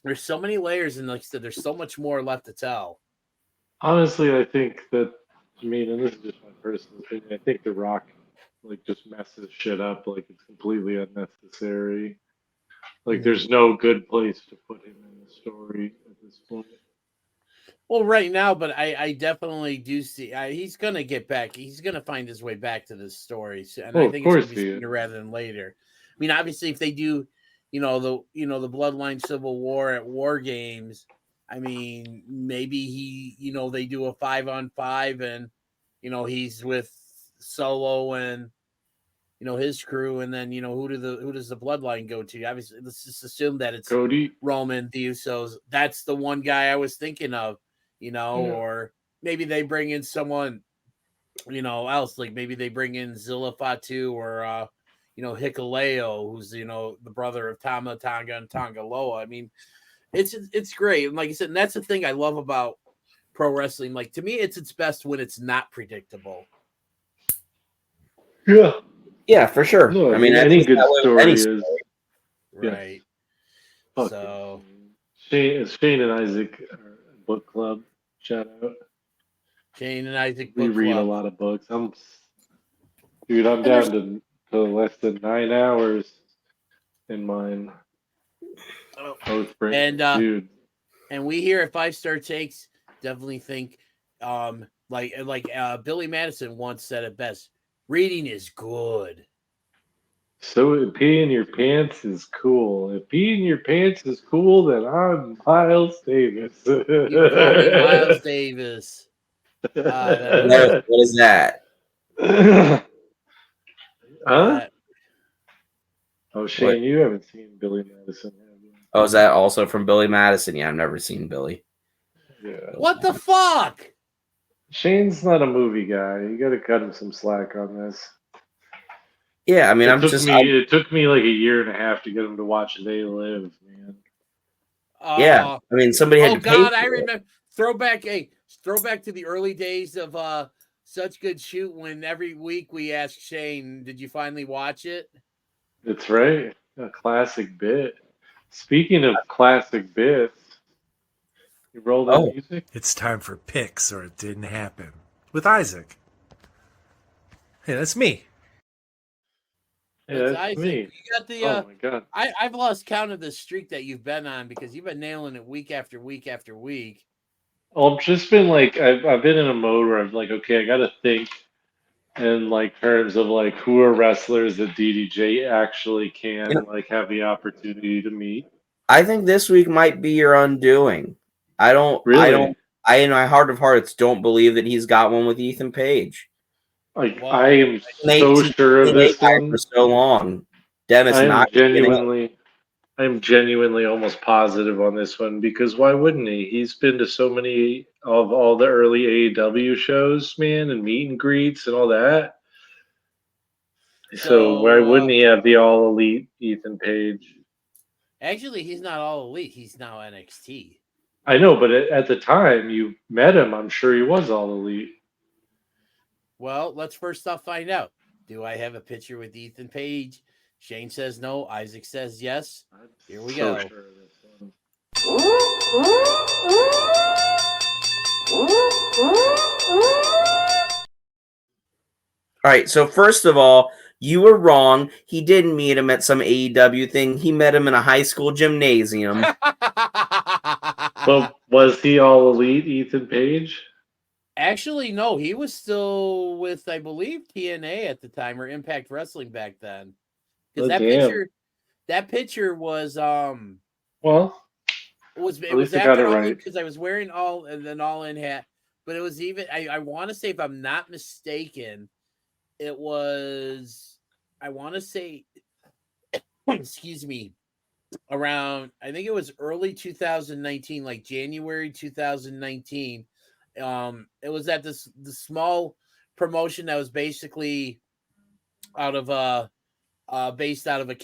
there's so many layers, and like I said, there's so much more left to tell. Honestly, I think that, I mean, and this is just my personal opinion, I think The Rock like just messes shit up like it's completely unnecessary. Like there's no good place to put him in the story at this point. Well, right now, but I definitely do see he's going to get back. He's going to find his way back to this story, and I Of think it's going course to be he is. sooner rather than later. I mean, obviously, if they do, the Bloodline Civil War at War Games, I mean, maybe they do a 5-on-5, and he's with Solo and his crew, and then who does the Bloodline go to? Obviously, let's just assume that it's Cody. Roman, the Usos. That's the one guy I was thinking of. Or maybe they bring in someone, else. Like maybe they bring in Zilla Fatu or, Hikuleo, who's, the brother of Tama Tonga and Tonga Loa. I mean, it's great. And like I said, and that's the thing I love about pro wrestling. Like to me, it's its best when it's not predictable. Yeah. Yeah, for sure. No, I mean, any good story any is right. Yeah. So Shane and Isaac are a book club. Shout out. Shane and Isaac We book read club. a lot of books. I'm down to less than 9 hours in mine. Dude. And we here at 5-Star Takes definitely think like Billy Madison once said it best, reading is good. So peeing your pants is cool. If peeing your pants is cool, then I'm Miles Davis. You call me Miles Davis. what is that? Huh? Oh, Shane, you haven't seen Billy Madison, have you? Oh, is that also from Billy Madison? Yeah, I've never seen Billy. Yeah. What the fuck? Shane's not a movie guy. You got to cut him some slack on this. Yeah, I mean, it took me like a year and a half to get him to watch They Live, man. Yeah, I mean, somebody had to pay. Oh God, I remember. Throwback to the early days of Such Good Shoot when every week we asked Shane, "Did you finally watch it?" It's right. A classic bit. Speaking of classic bits, you roll that Oh, music? It's time for Pics or It Didn't Happen with Isaac. Hey, that's me. Yeah, It's that's Isaac. me. You got the Oh my god. I've lost count of the streak that you've been on because you've been nailing it week after week after week. Well, I've just been like I've been in a mode where I'm like, okay, I gotta think in like terms of like who are wrestlers that DDJ actually you know, can like have the opportunity to meet. I think this week might be your undoing. I Really? don't, I in my heart of hearts don't believe that he's got one with Ethan Page. Like I Well, am Nate, so he's sure been of an A this guy for one. so long. Dennis I am not getting it. genuinely almost positive on this one because why wouldn't he? He's been to so many of all the early AEW shows, man, and meet and greets and all that. So why so wouldn't he have the all elite Ethan Page? actually he's not all elite. He's now NXT. I know, but at the time you met him, I'm sure he was all elite. Well, let's first off find out. Do I have a picture with Ethan Page? Shane says no. Isaac says yes. I'm Here we so go. sure of this one. All right, so first of all, you were wrong. He didn't meet him at some AEW thing. He met him in a high school gymnasium. But was he all elite, Ethan Page? Actually, no. He was still with, I believe, TNA at the time or Impact Wrestling back then. Because Oh damn. that picture was Well, it at was least I got it after all right. because I was wearing all in hat, but it was even I want to say if I'm not mistaken, it was I want to say excuse me around I think it was early 2019, like January 2019. It was at the small promotion that was basically out of based out of a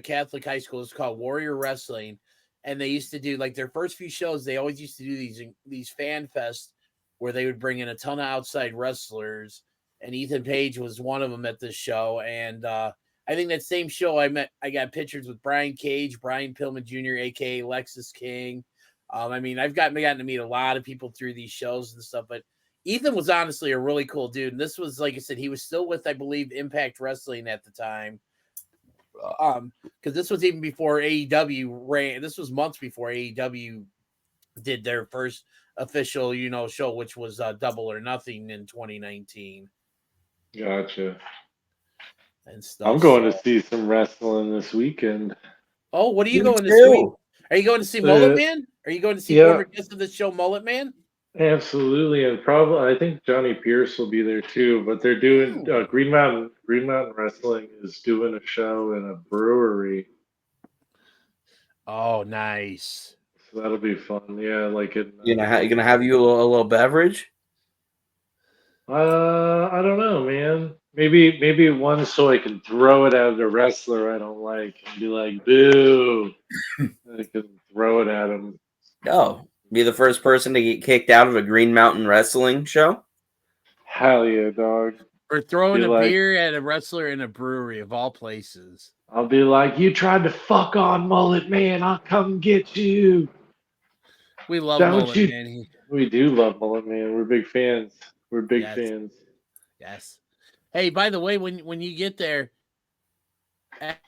Catholic high school. It's called Warrior Wrestling, and they used to do like their first few shows. They always used to do these fan fests where they would bring in a ton of outside wrestlers, and Ethan Page was one of them at this show. And I think that same show I got pictures with Brian Cage, Brian Pillman Jr., aka Lexus King. I mean, I've gotten to meet a lot of people through these shows and stuff, but Ethan was honestly a really cool dude. And this was, like I said, he was still with, I believe, Impact Wrestling at the time. Because this was even before AEW ran. This was months before AEW did their first official, show, which was Double or Nothing in 2019 Gotcha. and I'm stuff. going to So, see some wrestling this weekend. oh, what are you You going to see? too. Are you going to see Mullet Man? Are you going to see Yeah, former guest of the show, Mullet Man? absolutely, and probably I think Johnny Pierce will be there too. But they're doing Ooh. Green Mountain Wrestling is doing a show in a brewery, Oh, nice. so that'll be fun. Yeah, like in You gonna have you a little beverage? I don't know, man. Maybe one so I can throw it at a wrestler I don't like and be like, boo. I can throw it at him. No. Be the first person to get kicked out of a Green Mountain Wrestling show? Hell yeah, dog. Or throwing Be a like, beer at a wrestler in a brewery of all places. I'll be like, you tried to fuck on Mullet Man. I'll come get you. We love Don't Mullet you? Man. We do love Mullet Man. We're big fans. We're big Yes. fans. Yes. Hey, by the way, when you get there,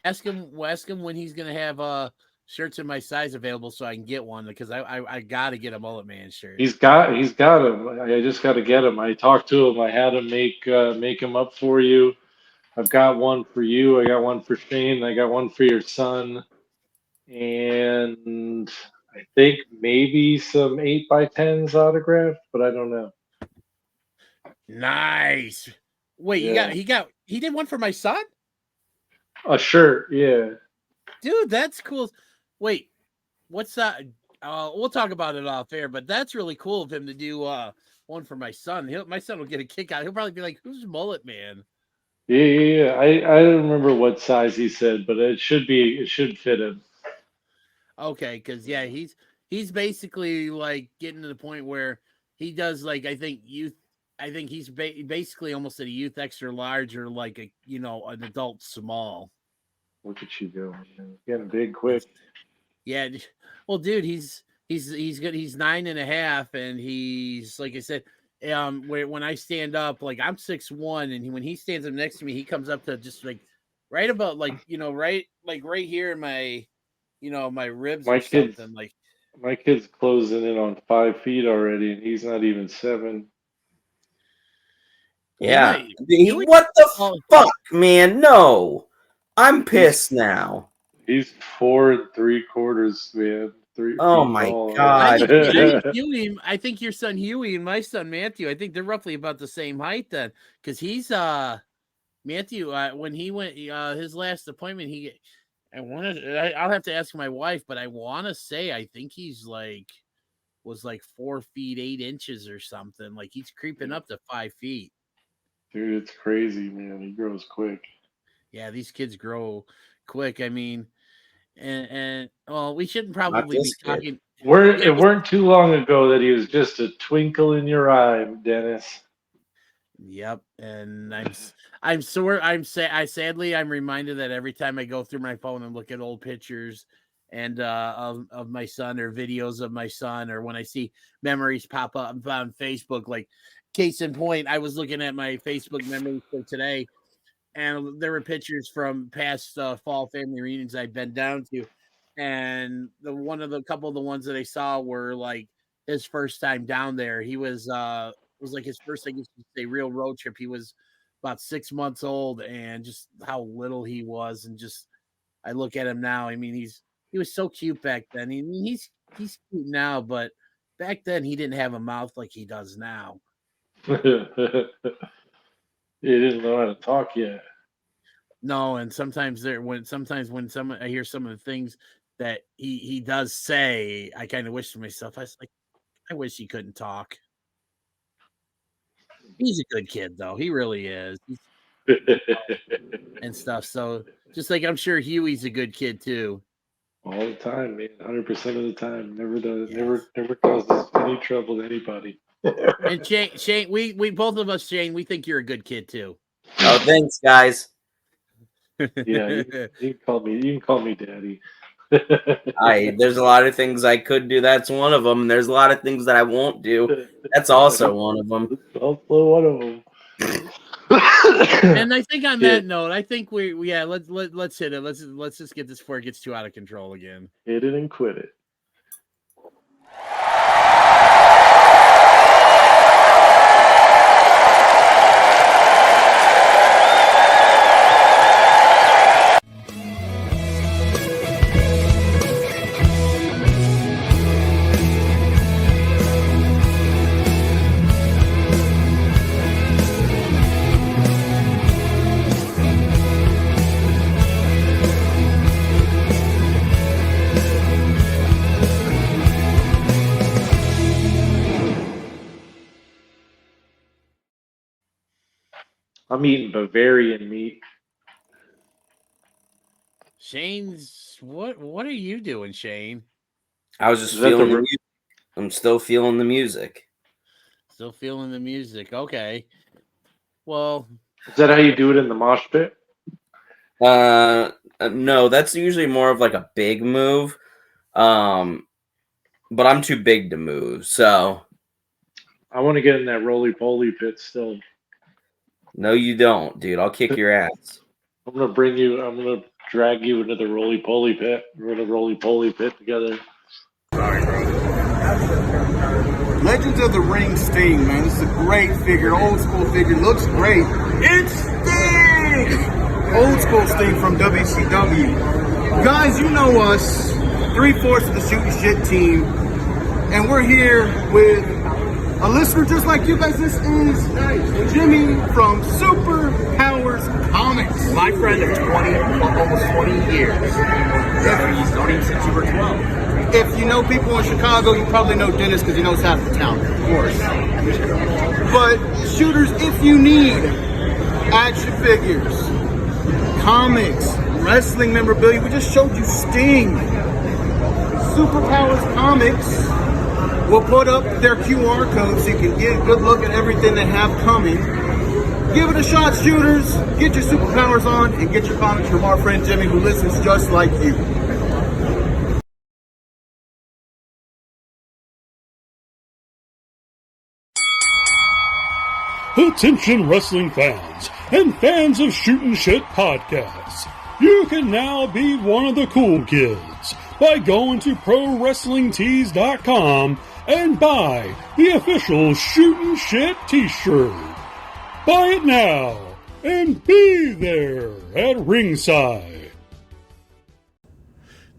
ask him when he's gonna have shirts in my size available so I can get one because I gotta get a Mullet Man shirt. He's got him. I just got to get him. I talked to him. I had him make him up for you. I've got one for you. I got one for Shane. I got one for your son. And I think maybe some 8x10s autographed, but I don't know. Nice. Wait, Yeah. he did one for my son? A shirt, yeah. Dude, that's cool. Wait, what's that? We'll talk about it off air, but that's really cool of him to do one for my son. My son will get a kick out. He'll probably be like, "Who's Mullet Man?" Yeah. I don't remember what size he said, but it should fit him. Okay, because yeah, he's basically like getting to the point where he does like I think he's basically almost at a youth extra large or like an adult small. Look at you go, man. Getting big quick. Yeah. Well, dude, he's good. He's 9.5, and he's like I said. When I stand up, like I'm 6'1", and when he stands up next to me, he comes up to just like right about like right here in my my ribs or something like. My kid's closing in on 5 feet already, and he's not even 7. Yeah. What the fuck, man? No. I'm pissed now. He's 4 3/4, man. 3 Oh feet my tall. God. I think your son Huey and my son Matthew, I think they're roughly about the same height then, because he's Matthew when he went his last appointment, I'll have to ask my wife, but I want to say I think he's was 4 feet 8 inches or something. Like he's creeping up to 5 feet. Dude, it's crazy, man. He grows quick. Yeah, these kids grow quick. I mean, and we shouldn't probably be talking. It weren't too long ago that he was just a twinkle in your eye, Dennis. Yep, and I'm sadly I'm reminded that every time I go through my phone and look at old pictures and of my son or videos of my son, or when I see memories pop up on Facebook, like case in point, I was looking at my Facebook memories for today, and there were pictures from past fall family reunions I'd been down to, and a couple of the ones that I saw were like his first time down there. He was like his first, I guess you could say, real road trip. He was about 6 months old, and just how little he was, and just I look at him now. I mean, he was so cute back then. He's cute now, but back then he didn't have a mouth like he does now. He didn't know how to talk yet. No, and sometimes when I hear some of the things that he does say, I kind of wish to myself, I wish he couldn't talk. He's a good kid though. He really is. And stuff. So just like I'm sure Huey's a good kid too. All the time, man. 100% of the time. Never does. Yes. Never causes any trouble to anybody. And Shane, we both of us, Shane, we think you're a good kid too. Oh, thanks, guys. Yeah, you can call me daddy. There's a lot of things I could do. That's one of them. There's a lot of things that I won't do. That's also one of them. Also one of them. And I think on that note, I think let's hit it. Let's just get this before it gets too out of control again. Hit it and quit it. I'm eating Bavarian meat. Shane's what are you doing, Shane? I was just feeling the music. I'm still feeling the music. Still feeling the music. Okay. Well, is that how you do it in the mosh pit? No, that's usually more of like a big move. But I'm too big to move, so I want to get in that roly-poly pit still. No, you don't, dude. I'll kick your ass. I'm gonna drag you into the roly-poly pit. We're in a roly-poly pit together. Legends of the Ring Sting, man. This is a great figure, old school figure. Looks great. It's Sting! Old school Sting from WCW. Guys, you know us, 3/4 of the Shootin Shit team, and we're here with a listener just like you guys. This is Jimmy from Super Powers Comics. My friend of almost 20 years. He's known him since you were 12. If you know people in Chicago, you probably know Dennis because he knows half the town, of course. But shooters, if you need action figures, comics, wrestling memorabilia, we just showed you Sting. Super Powers Comics will put up their QR code so you can get a good look at everything they have coming. Give it a shot, shooters. Get your superpowers on and get your comics from our friend Jimmy, who listens just like you. Attention wrestling fans and fans of Shootin' Shit podcasts. You can now be one of the cool kids by going to ProWrestlingTees.com and buy the official Shootin' Shit t-shirt. Buy it now and be there at ringside.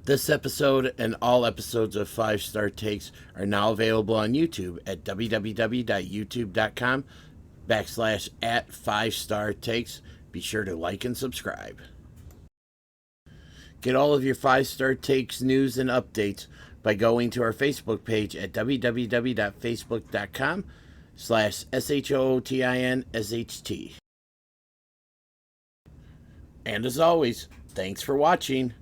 This episode and all episodes of 5 Star Takes are now available on YouTube at www.youtube.com/@5StarTakes. Be sure to like and subscribe. Get all of your 5 Star Takes news and updates by going to our Facebook page at www.facebook.com/SHOOTINSHT. And as always, thanks for watching.